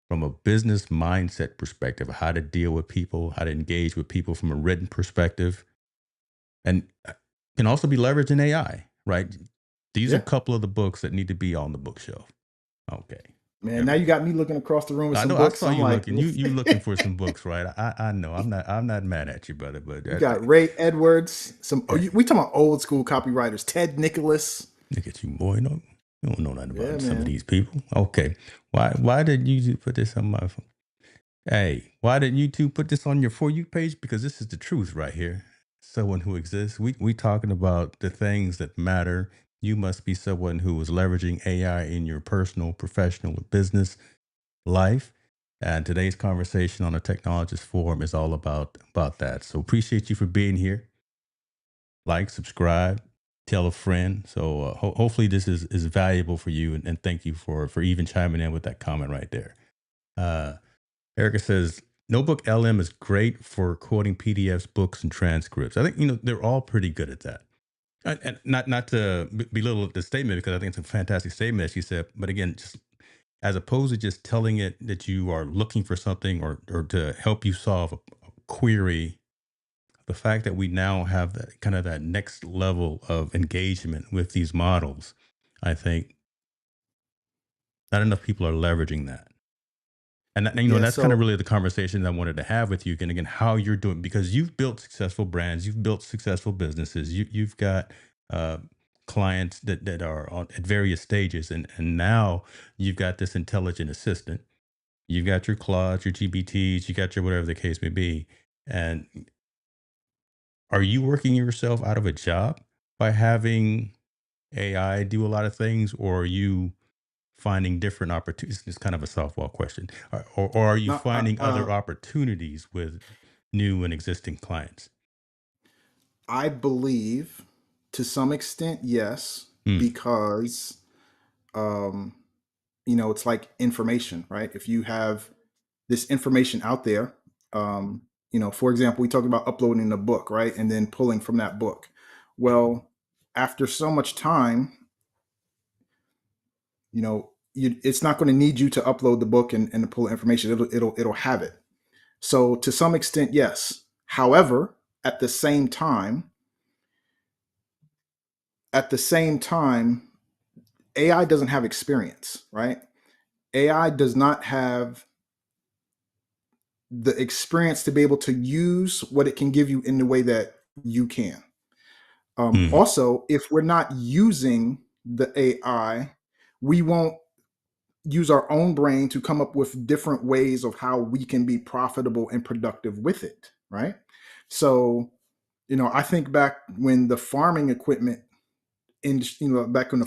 from a business mindset perspective, how to deal with people, how to engage with people from a written perspective, and can also be leveraged in AI. Right? These are a Yeah. couple of the books that need to be on the bookshelf. Okay. Man, There now we you go. got me looking across the room at I some know I books. saw I'm you like, looking. You looking for some books, right? I know. I'm not mad at you, brother. But you got Ray Edwards, some hey, we talking about old school copywriters, Ted Nicholas. look at you, boy. No, you don't know nothing Yeah, about some of man. these people. Okay, why did you put this on my phone? Hey, why didn't you two put this on your For You page? Because this is the truth right here. Someone who exists. We talking about the things that matter. You must be someone who is leveraging AI in your personal, professional, or business life. And today's conversation on the Technologist Forum is all about that. So appreciate you for being here. Like, subscribe, tell a friend. So hopefully this is valuable for you. And thank you for even chiming in with that comment right there. Uh, Erica says, Notebook LM is great for quoting PDFs, books, and transcripts. I think, they're all pretty good at that. And not to belittle the statement, because I think it's a fantastic statement, as she said. But again, just as opposed to just telling it that you are looking for something or to help you solve a query, the fact that we now have that kind of that next level of engagement with these models, I think not enough people are leveraging that. And Yeah, that's kind of so really the conversation I wanted to have with you. And again, how you're doing, because you've built successful brands, you've built successful businesses, you've got uh, clients that are at various stages, and now you've got this intelligent assistant. You've got your Claude, your GPTs, you got your whatever the case may be. And are you working yourself out of a job by having AI do a lot of things, or are you finding different opportunities? It's kind of a softball question. Or are you no, finding other opportunities with new and existing clients? I believe to some extent, yes, Hmm. because um, it's like information, right? If you have this information out there, for example, we talked about uploading a book, right? And then pulling from that book. Well, after so much time, it's not going to need you to upload the book and to pull information. It'll have it. So to some extent, yes. However, at the same time, at the same time, AI doesn't have experience, right? AI does not have the experience to be able to use what it can give you in the way that you can. Hmm. Also, if we're not using the AI, we won't use our own brain to come up with different ways of how we can be profitable and productive with it, right? So, I think back when the farming equipment in back when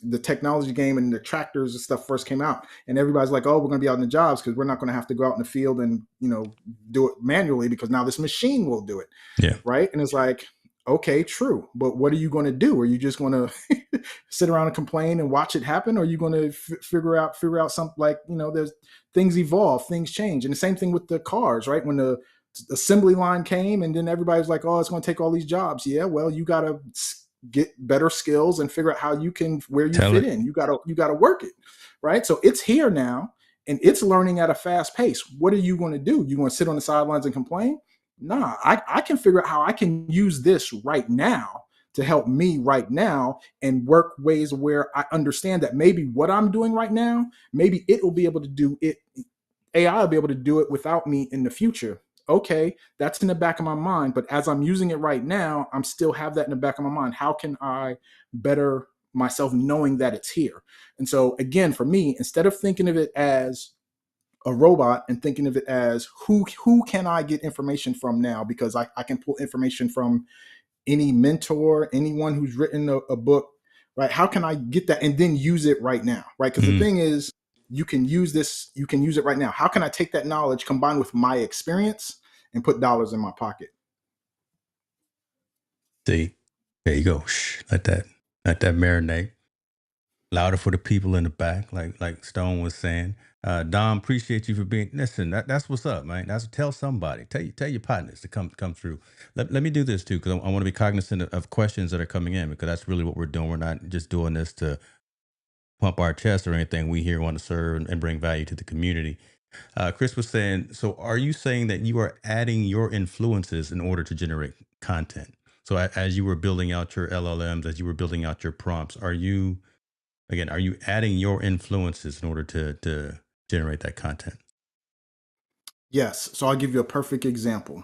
the technology game and the tractors and stuff first came out, and everybody's like, oh, we're going to be out in the jobs because we're not going to have to go out in the field and do it manually because now this machine will do it, Yeah. right? And it's like, okay, true, but what are you going to do? Are you just going to sit around and complain and watch it happen, or are you going to figure out something? Like, there's things evolve, things change. And the same thing with the cars, right? When the assembly line came, and then everybody's like, oh, it's going to take all these jobs. Yeah, well, you got to get better skills and figure out how you can, where you Tell fit it. in. You got to work it, right? So it's here now, and it's learning at a fast pace. What are you going to do? You going to sit on the sidelines and complain? Nah, I can figure out how I can use this right now to help me right now, and work ways where I understand that maybe what I'm doing right now, maybe it will be able to do it. AI will be able to do it without me in the future. Okay, that's in the back of my mind, but as I'm using it right now, I'm still have that in the back of my mind. How can I better myself knowing that it's here? And so again, for me, instead of thinking of it as a robot and thinking of it as who can I get information from now, because I can pull information from any mentor, anyone who's written a book, right? How can I get that and then use it right now, right? Because the Mm, thing is, you can use this, you can use it right now. How can I take that knowledge combined with my experience and put dollars in my pocket? see, there you go. Shh, let that marinate. Louder for the people in the back, like Stone was saying. Dom, appreciate you for being. Listen, that's what's up, man. That's tell somebody, tell your partners to come through. Let me do this too, because I want to be cognizant of questions that are coming in, because that's really what we're doing. We're not just doing this to pump our chest or anything. We here want to serve and bring value to the community. Chris was saying, so are you saying that you are adding your influences in order to generate content? So as you were building out your LLMs, as you were building out your prompts, are you adding your influences in order to generate that content? Yes. So I'll give you a perfect example.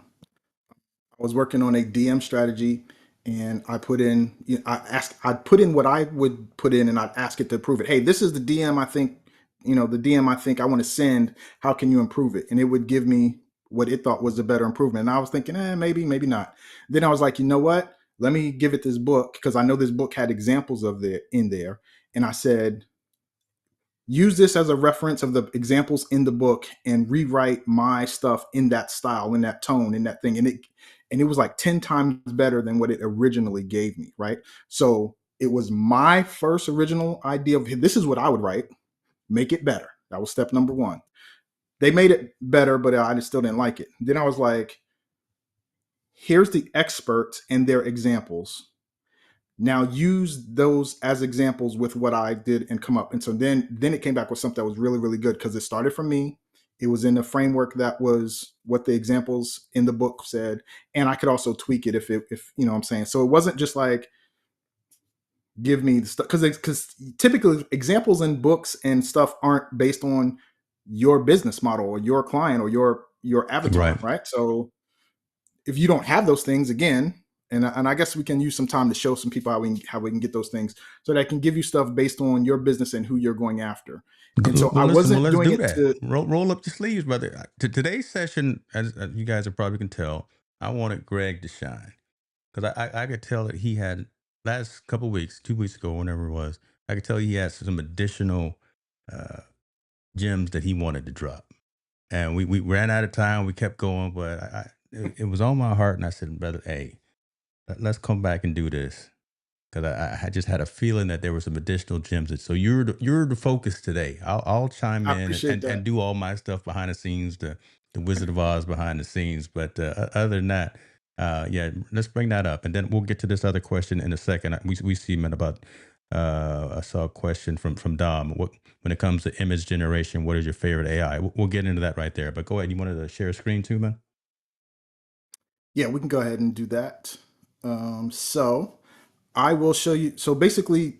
I was working on a DM strategy, and I put in, I put in what I would put in, and I'd ask it to approve it. Hey, this is the DM I think, the DM I think I want to send. How can you improve it? And it would give me what it thought was a better improvement. And I was thinking, maybe, maybe not. Then I was like, you know what? Let me give it this book, because I know this book had examples of it in there. And I said, use this as a reference of the examples in the book and rewrite my stuff in that style, in that tone, in that thing. And it was like 10 times better than what it originally gave me, right? So it was my first original idea of, this is what I would write, make it better. That was step number one. They made it better, but I just still didn't like it. Then I was like, here's the experts and their examples. Now use those as examples with what I did and come up. And so then it came back with something that was really, really good, because it started from me. It was in the framework that was what the examples in the book said. And I could also tweak it if you know what I'm saying. So it wasn't just like, give me the stuff, because typically examples in books and stuff aren't based on your business model or your client or your Right. avatar, right? So if you don't have those things, again, and I guess we can use some time to show some people how we can get those things, so that I can give you stuff based on your business and who you're going after. And so I Well, listen. Well, wasn't let's doing do it that. to. Roll up your sleeves, brother. Today's session, as you guys are probably can tell, I wanted Greg to shine, because I could tell that he had last couple weeks, 2 weeks ago, whenever it was. I could tell he had some additional uh, gems that he wanted to drop, and we ran out of time. We kept going, but it was on my heart, and I said, brother, hey, let's come back and do this, because I just had a feeling that there were some additional gems. So you're the focus today. I'll chime I in appreciate and that. do all my stuff behind the scenes, the Wizard of Oz behind the scenes. But other than that, yeah, let's bring that up, and then we'll get to this other question in a second. We see man about. I saw a question from Dom. What when it comes to image generation, what is your favorite AI? We'll get into that right there. But go ahead. You wanted to share a screen too, man? Yeah, we can go ahead and do that. So I will show you. So basically,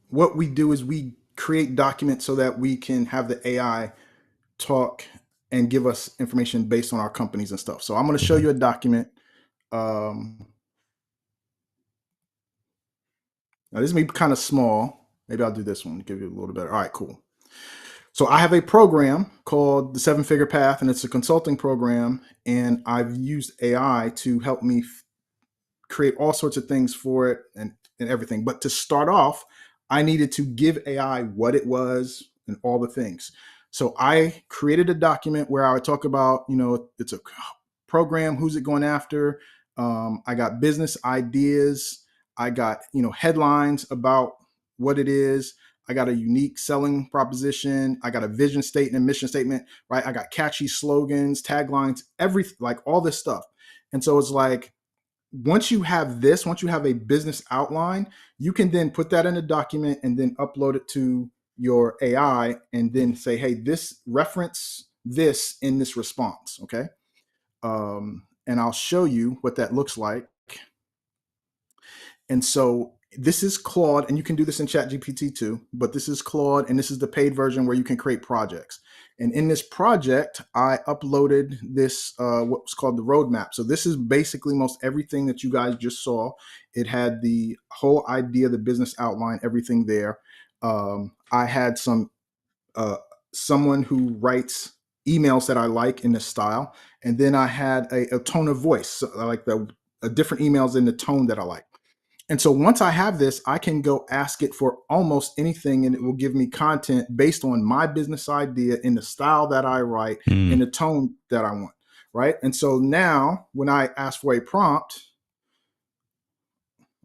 what we do is we create documents so that we can have the AI talk and give us information based on our companies and stuff. So I'm going to show Okay. you a document. Um, Now this may be kind of small. Maybe I'll do this one to give you a little better. All right, cool. So I have a program called the Seven Figure Path, and it's a consulting program. And I've used AI to help me create all sorts of things for it and everything. But to start off, I needed to give AI what it was and all the things. So I created a document where I would talk about, it's a program, who's it going after. I got business ideas. I got, headlines about what it is. I got a unique selling proposition. I got a vision statement, mission statement, right? I got catchy slogans, taglines, everything, like all this stuff. And so it's like, once you have a business outline, you can then put that in a document and then upload it to your AI and then say, hey, this reference this in this response. Okay. And I'll show you what that looks like. And so this is Claude, and you can do this in ChatGPT too, but this is Claude, and this is the paid version where you can create projects. And in this project, I uploaded this, what's called the roadmap. So this is basically most everything that you guys just saw. It had the whole idea, the business outline, everything there. I had uh, someone who writes emails that I like in this style. And then I had a tone of voice, so I like different emails in the tone that I like. And so once I have this, I can go ask it for almost anything, and it will give me content based on my business idea in the style that I write, in Mm, the tone that I want. Right. And so now when I ask for a prompt,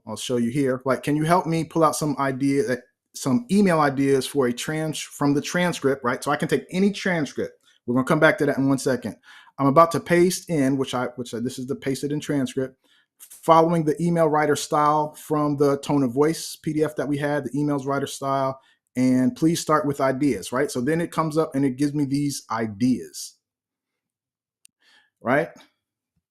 I'll show you here. Like, can you help me pull out some email ideas for a from the transcript, right? So I can take any transcript. We're gonna come back to that in 1 second. I'm about to paste in, this is the pasted in transcript, following the email writer style from the tone of voice PDF that we had, the emails writer style, and please start with ideas, right? So then it comes up and it gives me these ideas, right?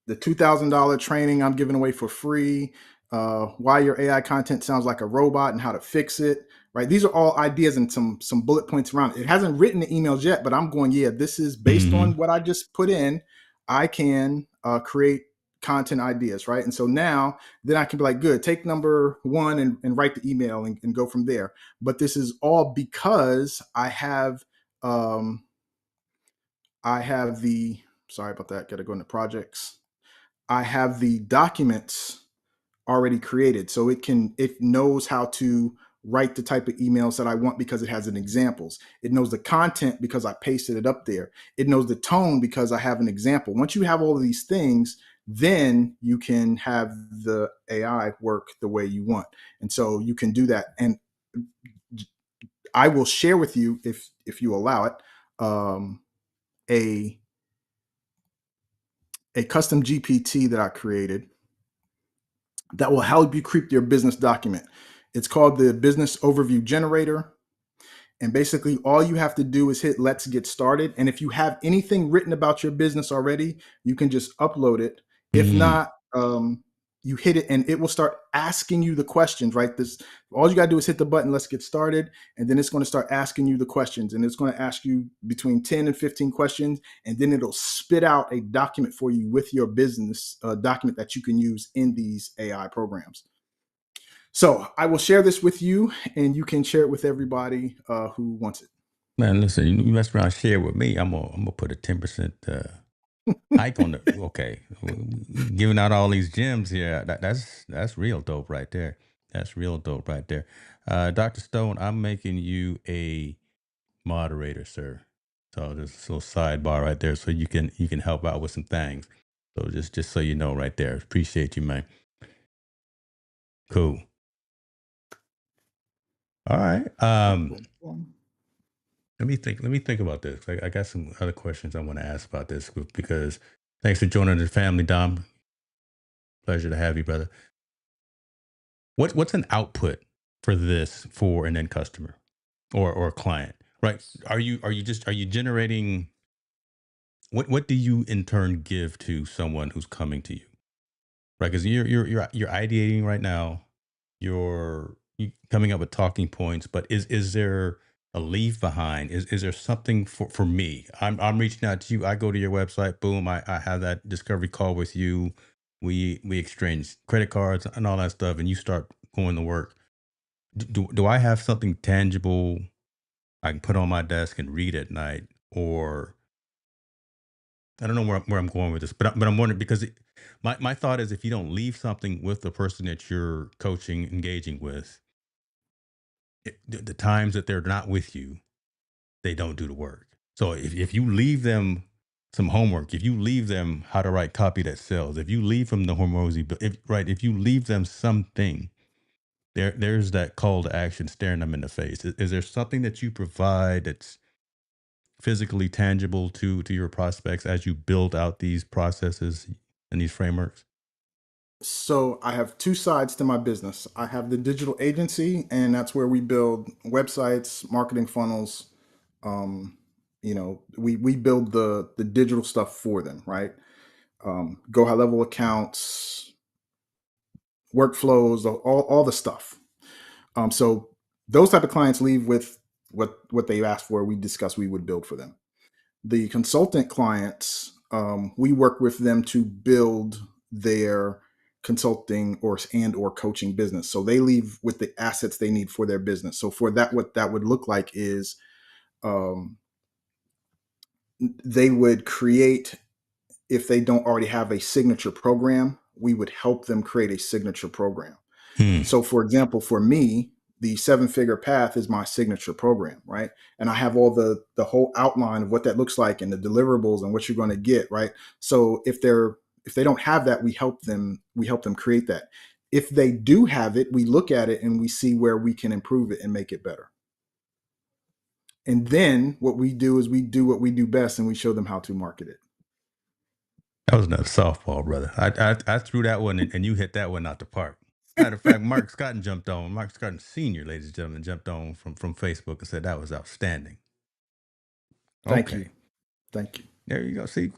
The $2,000 training I'm giving away for free, why your AI content sounds like a robot and how to fix it, right? These are all ideas and some bullet points around it. It hasn't written the emails yet, but I'm going, yeah, this is based hmm on what I just put in. I can create content ideas, right? And so now, then I can be like, good, take number one and write the email and go from there. But this is all because um, I have the, sorry about that, got to go into projects. I have the documents already created. So it knows how to write the type of emails that I want because it has an examples. It knows the content because I pasted it up there. It knows the tone because I have an example. Once you have all of these things, then you can have the AI work the way you want. And so you can do that. And I will share with you, if you allow it, um, a a custom GPT that I created that will help you create your business document. It's called the Business Overview Generator. And basically, all you have to do is hit Let's Get Started. And if you have anything written about your business already, you can just upload it. If mm. not, you hit it and it will start asking you the questions, right? All you got to do is hit the button, Let's Get Started. And then it's going to start asking you the questions. And it's going to ask you between 10 and 15 questions. And then it'll spit out a document for you with your business document that you can use in these AI programs. So I will share this with you, and you can share it with everybody who wants it. Man, listen, you mess around, share with me. I'm gonna put a 10% hike on the. Okay, giving out all these gems here. That's real dope right there. That's real dope right there. Dr. Stone, I'm making you a moderator, sir. So just a little sidebar right there, so you can help out with some things. So just so you know, right there. Appreciate you, man. Cool. All right. Boom, boom, boom. Let me think about this. I got some other questions I want to ask about this because thanks for joining the family, Dom. Pleasure to have you, brother. What's an output for this for an end customer or a client? Right? Are you generating what do you in turn give to someone who's coming to you? Right? Because you're ideating right now. You coming up with talking points, but is there a leave behind? Is there something for me? I'm reaching out to you. I go to your website. Boom. I have that discovery call with you. We exchange credit cards and all that stuff, and you start going to work. Do I have something tangible I can put on my desk and read at night, or I don't know where I'm going with this, but I'm wondering because my thought is if you don't leave something with the person that you're coaching, engaging with, the times that they're not with you, they don't do the work. So if you leave them some homework, if you leave them how to write copy that sells, if you leave them the Hormozy, if you leave them something, there's that call to action staring them in the face. Is there something that you provide that's physically tangible to your prospects as you build out these processes and these frameworks? So I have two sides to my business. I have the digital agency, and that's where we build websites, marketing funnels. Um, we build the digital stuff for them, right? Go high level accounts, workflows, all the stuff. So those type of clients leave with what they asked for. We discussed we would build for them. The consultant clients, we work with them to build their consulting or coaching business. So they leave with the assets they need for their business. So for that, what that would look like is um, they would create, if they don't already have a signature program, we would help them create a signature program. Hmm. So, for example, for me, the seven figure path is my signature program, right? And I have all the whole outline of what that looks like and the deliverables and what you're going to get, right? So if they don't have that, we help them create that. If they do have it, we look at it and we see where we can improve it and make it better. And then what we do is we do what we do best and we show them how to market it. That was another softball, brother. I threw that one and you hit that one out the park. Matter of fact, Mark Scott jumped on. Mark Scott Senior, ladies and gentlemen, jumped on from Facebook and said that was outstanding. Thank you. Okay, Thank you. there you go. See,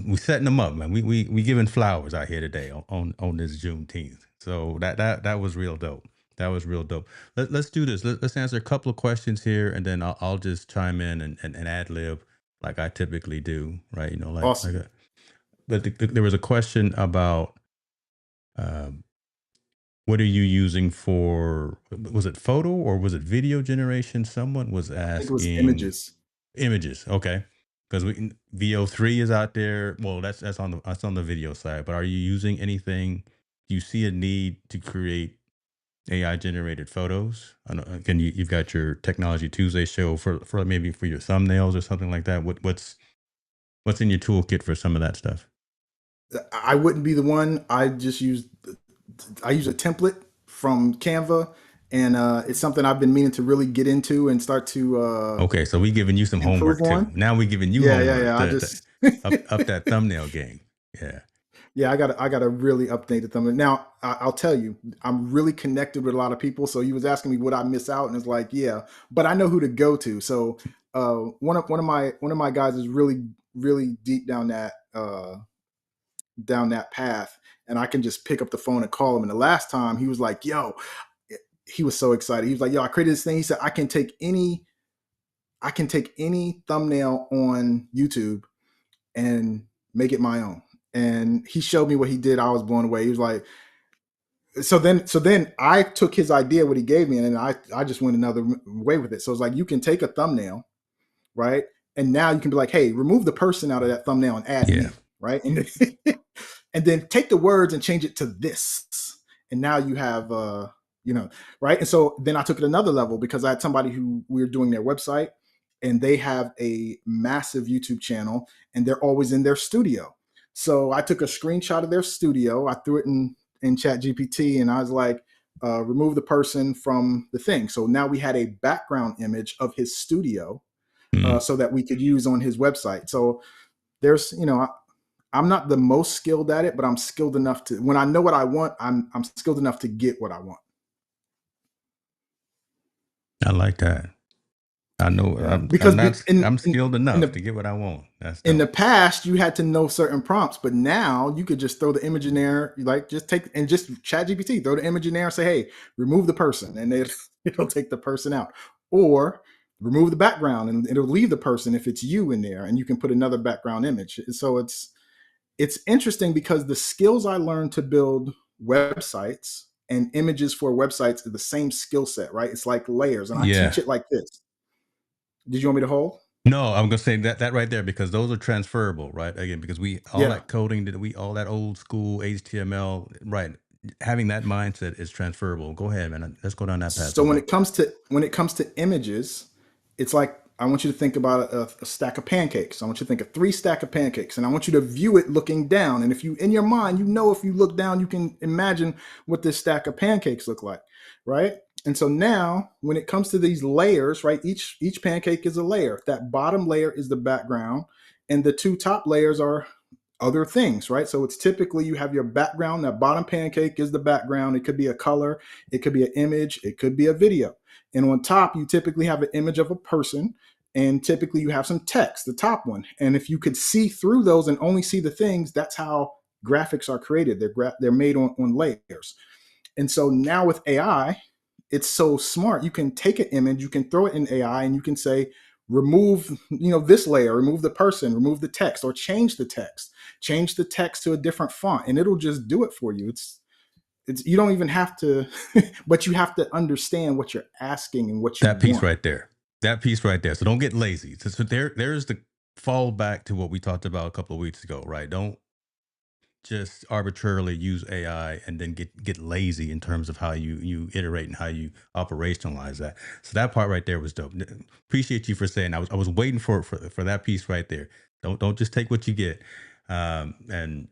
we setting them up, man. We giving flowers out here today on this Juneteenth. So that was real dope. That was real dope. Let's do this. Let's answer a couple of questions here, and then I'll just chime in and ad lib like I typically do, right? You know, like Awesome. but there was a question about um, what are you using for? Was it photo or was it video generation? Someone was I think it was asking images. images. Okay, because we VO3 is out there. Well, that's on the video side. But are you using anything? Do you see a need to create AI generated photos? I know, again, you've got your Technology Tuesday show for maybe for your thumbnails or something like that. What's in your toolkit for some of that stuff? I wouldn't be the one. I use a template from Canva, and it's something I've been meaning to really get into and start to Okay, so we giving you some improve homework too. on. Now we giving you Yeah. homework I to just up that thumbnail game. Yeah. yeah, I gotta really update the thumbnail. Now I'll tell you, I'm really connected with a lot of people. So he was asking me would I miss out, and it's like yeah, but I know who to go to. So one of my guys is really deep down that path, and I can just pick up the phone and call him. And the last time he was like, "Yo," he was so excited. He was like, "Yo, I created this thing." He said, I can take any thumbnail on YouTube and make it my own." And he showed me what he did. I was blown away. He was like, so then I took his idea, what he gave me, and then I just went another way with it. So it's like you can take a thumbnail, right? And now you can be like, hey, remove the person out of that thumbnail and add Yeah. me, right? And and then take the words and change it to this. And now you have you know, right? And so then I took it another level because I had somebody who we were doing their website and they have a massive YouTube channel and they're always in their studio. So I took a screenshot of their studio, I threw it in ChatGPT, and I was like, remove the person from the thing. So now we had a background image of his studio Mm. so that we could use on his website. So there's, you know, I'm not the most skilled at it, but I'm skilled enough to when I know what I want, I'm skilled enough to get what I want. I like that. I know Yeah, because I'm skilled in enough the to get what I want. That's in the dope. past you had to know certain prompts, but now you could just throw the image in there, like just take and just chat GPT, throw the image in there and say, hey, remove the person, and it'll take the person out. Or remove the background and it'll leave the person if it's you in there, and you can put another background image. So it's interesting because the skills I learned to build websites and images for websites are the same skill set, right? It's like layers. And I Yeah. teach it like this. Did you want me to hold? No, I'm gonna say that right there because those are transferable, right? Again, because we all Yeah. that coding that we all that old school HTML, right? Having that mindset is transferable. Go ahead, man. Let's go down that path, So my bro. when it comes to images, it's like I want you to think about a stack of pancakes. I want you to think of three stack of pancakes, and I want you to view it looking down. And if you in your mind, you know, if you look down, you can imagine what this stack of pancakes look like, right? And so now, when it comes to these layers, right, each pancake is a layer. That bottom layer is the background, and the two top layers are other things, right? So it's typically you have your background. That bottom pancake is the background. It could be a color, it could be an image, it could be a video. And on top, you typically have an image of a person, and typically you have some text, the top one. And if you could see through those and only see the things, that's how graphics are created. They're made on layers. And so now with AI, it's so smart. You can take an image, you can throw it in AI, and you can say, remove, you know, this layer, remove the person, remove the text, or change the text to a different font, and it'll just do it for you. It's you don't even have to, but you have to understand what you're asking and what you That piece want. right there. That piece right there. So don't get lazy. So there's the fall back to what we talked about a couple of weeks ago, right? Don't just arbitrarily use AI and then get lazy in terms of how you iterate and how you operationalize that. So that part right there was dope. Appreciate you for saying. I was waiting for that piece right there. Don't just take what you get, and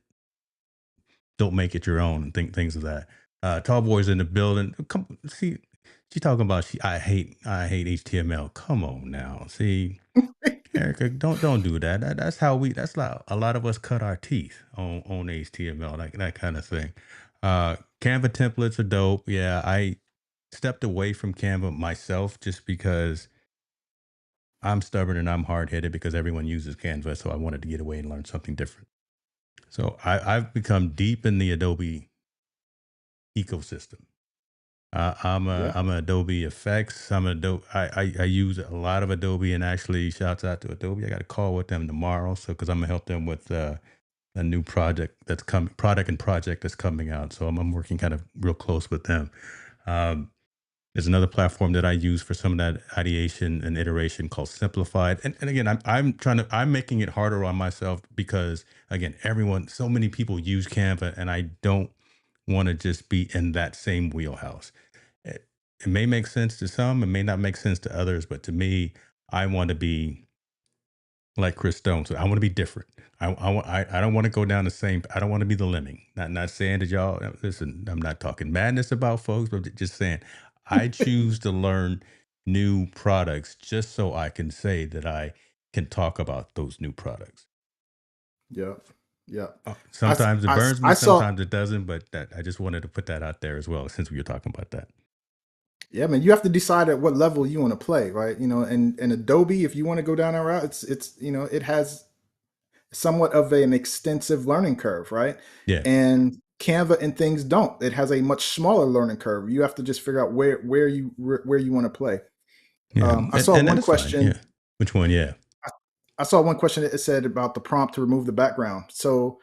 don't make it your own and things of that. Tall boys in the building. Come see, she talking about I hate HTML. Come on now, see. Erica, don't do that. That's how that's like a lot of us cut our teeth on HTML, like that kind of thing. Canva templates are dope. Yeah, I stepped away from Canva myself just because I'm stubborn and I'm hard headed because everyone uses Canva, so I wanted to get away and learn something different. So I've become deep in the Adobe ecosystem. Yeah. I'm an Adobe Effects. I'm an Adobe. I use a lot of Adobe, and actually, shouts out to Adobe. I got a call with them tomorrow, so because I'm gonna help them with a new product and project that's coming out. So I'm working kind of real close with them. Um, there's another platform that I use for some of that ideation and iteration called Simplified. And again, I'm making it harder on myself because again, so many people use Canva, and I don't want to just be in that same wheelhouse. It may make sense to some, it may not make sense to others, but to me, I want to be like Chris Stone. So I want to be different. I don't want to go down the same. I don't want to be the lemming. Not saying that y'all listen. I'm not talking madness about folks, but just saying I choose to learn new products just so I can say that I can talk about those new products. Yeah. Yeah. Sometimes it burns me, I saw. sometimes it doesn't. But I just wanted to put that out there as well, since we were talking about that. Yeah, man, you have to decide at what level you want to play, right? And Adobe, if you want to go down that route, it has somewhat of an extensive learning curve, right? Yeah, And Canva and things don't. It has a much smaller learning curve. You have to just figure out where you want to play. yeah, I saw and one that is fine. Yeah, question. which one? Yeah. I, I saw one question that it said about the prompt to remove the background. So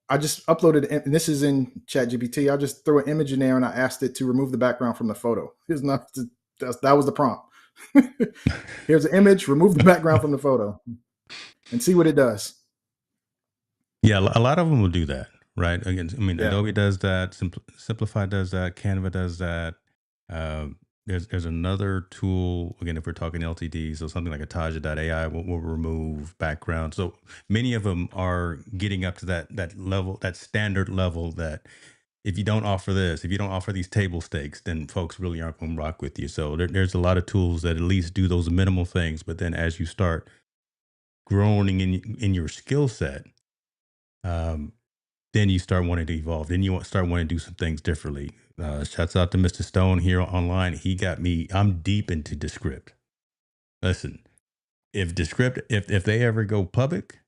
I just uploaded, and this is in ChatGPT. I just threw an image in there and I asked it to remove the background from the photo. Here's not that was the prompt. Here's an image, remove the background from the photo, and see what it does. Yeah, a lot of them will do that, right? Again, I mean, Yeah, Adobe does that, Simplify does that, Canva does that. There's another tool, again, if we're talking LTD, so something like a will remove background. So many of them are getting up to that level, that standard level that if you don't offer this, if you don't offer these table stakes, then folks really aren't going to rock with you. So there's a lot of tools that at least do those minimal things. But then as you start growing in your skill set, um, then you start wanting to evolve. Then you start wanting to do some things differently. Shouts out to Mr. Stone here online. He got me. I'm deep into Descript. Listen, if Descript, if they ever go public,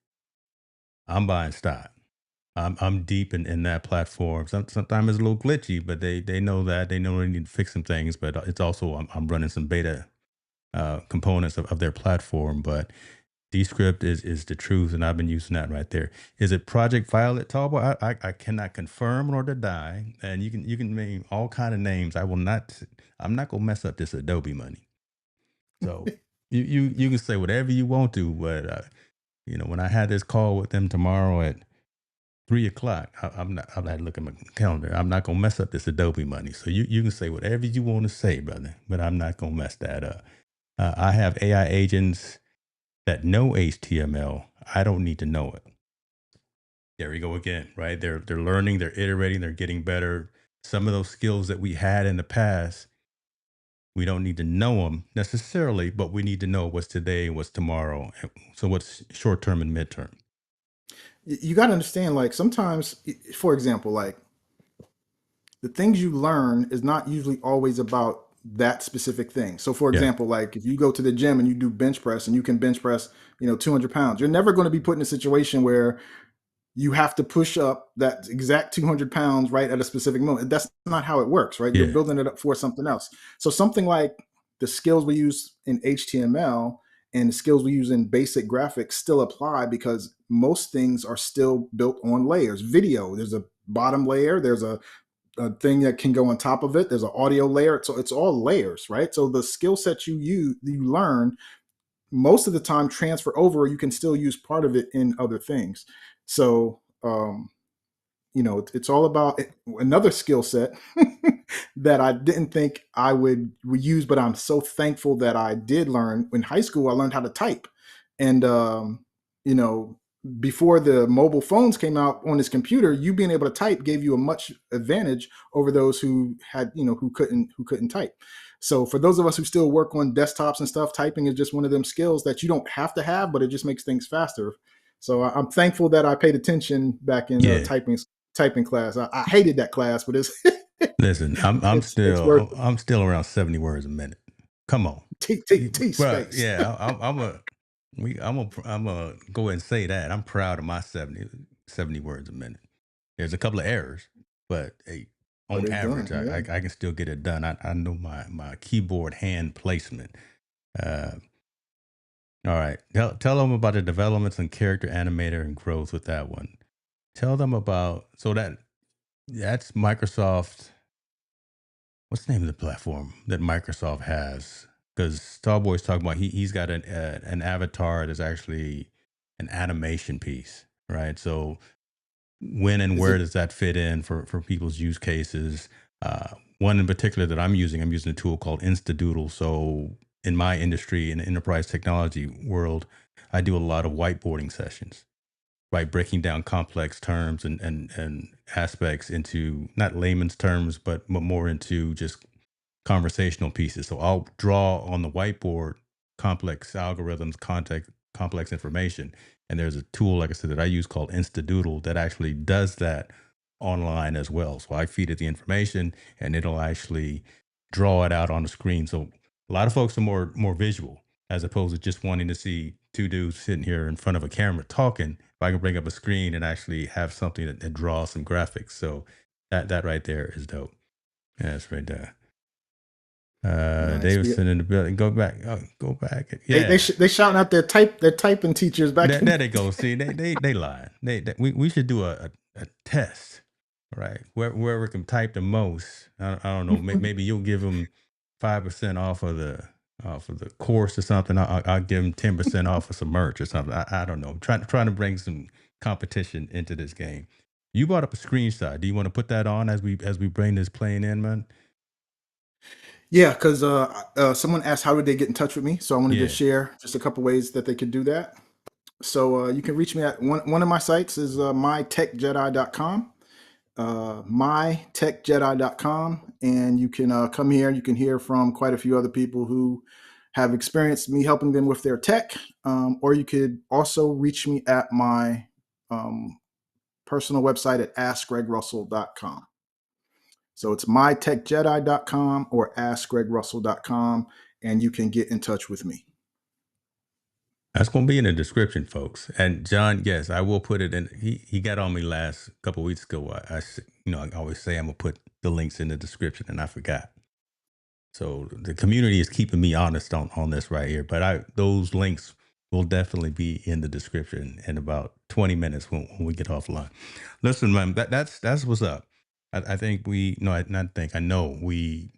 I'm buying stock. I'm deep in that platform. Sometimes it's a little glitchy, but they know that they know they need to fix some things. But it's also I'm running some beta components of their platform. But Descript is the truth, and I've been using that right there. Is it Project Violet Talbot? I cannot confirm nor deny, and you can name all kind of names. I will not. I'm not gonna mess up this Adobe money. So you can say whatever you want to, but when I had this call with them tomorrow at 3 o'clock, I'm not looking at my calendar. I'm not gonna mess up this Adobe money. So you can say whatever you want to say, brother, but I'm not gonna mess that up. I have AI agents that know HTML. I don't need to know it. There we go again, right? They're learning, they're iterating, they're getting better. Some of those skills that we had in the past, we don't need to know them necessarily, but we need to know what's today, what's tomorrow. So what's short term and midterm. you got to understand. Like sometimes, for example, like the things you learn is not usually always about that specific thing. So, for Yeah, example, like if you go to the gym and you do bench press and you can bench press, 200 pounds, you're never going to be put in a situation where you have to push up that exact 200 pounds right at a specific moment. That's not how it works, right? You're yeah, building it up for something else. So something like the skills we use in HTML and the skills we use in basic graphics still apply because most things are still built on layers. Video, there's a bottom layer, there's a thing that can go on top of it, there's an audio layer. So it's all layers, right? So the skill set you learn most of the time transfer over, you can still use part of it in other things. So it's all about another skill set that I didn't think I would use, but I'm so thankful that I did learn. In high school, I learned how to type, and you know, before the mobile phones came out on this computer, you being able to type gave you a much advantage over those who had, who couldn't type. So for those of us who still work on desktops and stuff, typing is just one of them skills that you don't have to have, but it just makes things faster. So I'm thankful that I paid attention back in Yeah. typing class. I hated that class, but it's Listen, I'm it's worth still I'm still around 70 words a minute. Come on. it. T Well, space. yeah, I'm a go ahead and say that. I'm proud of my 70 words a minute. There's a couple of errors, but hey, But on it's average, done. Yeah. I can still get it done. I know my keyboard hand placement. Uh, all right. Tell them about the developments in character animator and growth with that one. Tell them about, so that's Microsoft. What's the name of the platform that Microsoft has? Because Starboy's talking about he's got an avatar that's actually an animation piece, right? So when and Is where it does that fit in for people's use cases? One in particular that I'm using a tool called Instadoodle. So in my industry, in the enterprise technology world, I do a lot of whiteboarding sessions, right? Breaking down complex terms and aspects into not layman's terms, but more into just conversational pieces. So I'll draw on the whiteboard complex algorithms, context, complex information. And there's a tool, like I said, that I use called Instadoodle that actually does that online as well. So I feed it the information and it'll actually draw it out on the screen. So a lot of folks are more visual as opposed to just wanting to see two dudes sitting here in front of a camera talking. If I can bring up a screen and actually have something that draws some graphics. So that right there is dope. Yeah, that's right there. nice? Davidson in the building. Go back. Go back. They Yeah. they shouting out their typing teachers back There in. they go. See, they lying. We should do a test, right? Whoever can type the most. I don't know. Maybe you'll give them 5% off of the course or something. I'll give them 10% off of some merch or something. I don't know. Trying to bring some competition into this game. You brought up a screenshot. Do you want to put that on as we bring this plane in, man? Yeah, because someone asked how did they get in touch with me, so I wanted to Yeah. share just a couple ways that they could do that. So you can reach me at one of my sites is mytekjedi.com, mytekjedi.com, and you can come here. You can hear from quite a few other people who have experienced me helping them with their tech, or you could also reach me at my um, personal website at askgregrussell.com. So it's mytekjedi.com or askgregrussell.com, and you can get in touch with me. That's going to be in the description, folks. And John, yes, I will put it in. He got on me last couple of weeks ago. I always say I'm gonna put the links in the description, and I forgot. So the community is keeping me honest on this right here. But those links will definitely be in the description in about 20 minutes when we get offline. Listen, man, that's what's up. I think we no, I not think I know we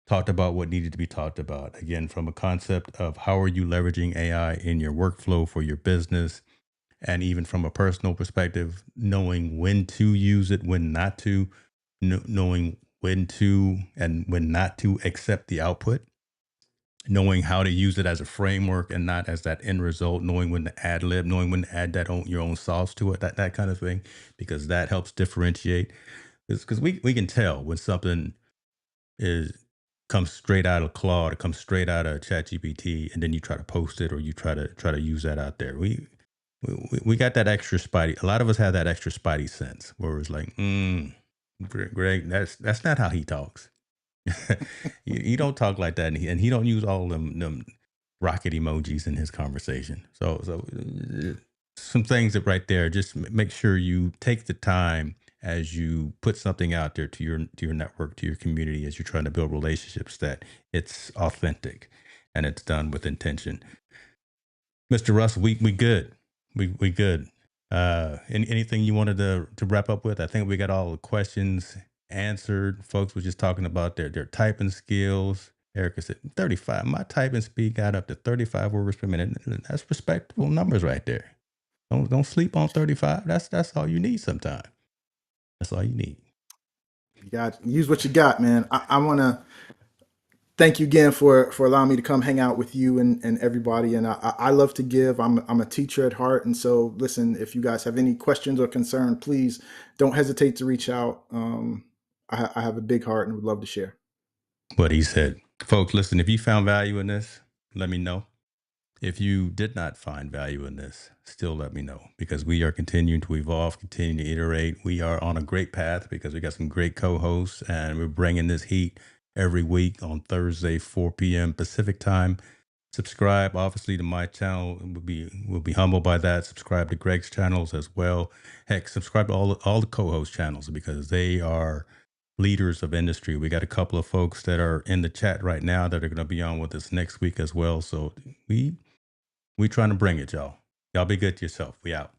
talked about what needed to be talked about. Again, from a concept of how are you leveraging AI in your workflow for your business, and even from a personal perspective, knowing when to use it, when not to, knowing when to and when not to accept the output, knowing how to use it as a framework and not as that end result, knowing when to ad lib, knowing when to add your own sauce to it, that kind of thing, because that helps differentiate. Because we can tell when something is comes straight out of Claude, it comes straight out of ChatGPT, and then you try to post it or you try to use that out there. We got that extra spidey. A lot of us have that extra spidey sense where it's like, Greg, that's not how he talks. You don't talk like that, and he don't use all them rocket emojis in his conversation. So some things that right there, just make sure you take the time as you put something out there to your network, to your community, as you're trying to build relationships, that it's authentic and it's done with intention. Mr. Russ, we good. We good. Anything you wanted to wrap up with? I think we got all the questions answered. Folks were just talking about their typing skills. Erica said 35. My typing speed got up to 35 words per minute. That's respectable numbers right there. Don't sleep on 35. That's all you need sometimes. That's all you need. You got use what you got, man. I want to thank you again for allowing me to come hang out with you and everybody. And I love to give. I'm a teacher at heart, and so listen. If you guys have any questions or concern, please don't hesitate to reach out. I have a big heart and would love to share. What he said. Folks, listen, if you found value in this, let me know. If you did not find value in this, still let me know because we are continuing to evolve, continuing to iterate. We are on a great path because we got some great co-hosts and we're bringing this heat every week on Thursday, 4 p.m. Pacific time. Subscribe, obviously, to my channel. We'll be humbled by that. Subscribe to Greg's channels as well. Heck, subscribe to all the co-host channels because they are leaders of industry. We got a couple of folks that are in the chat right now that are going to be on with us next week as well. So we trying to bring it, y'all. Y'all be good to yourself. We out.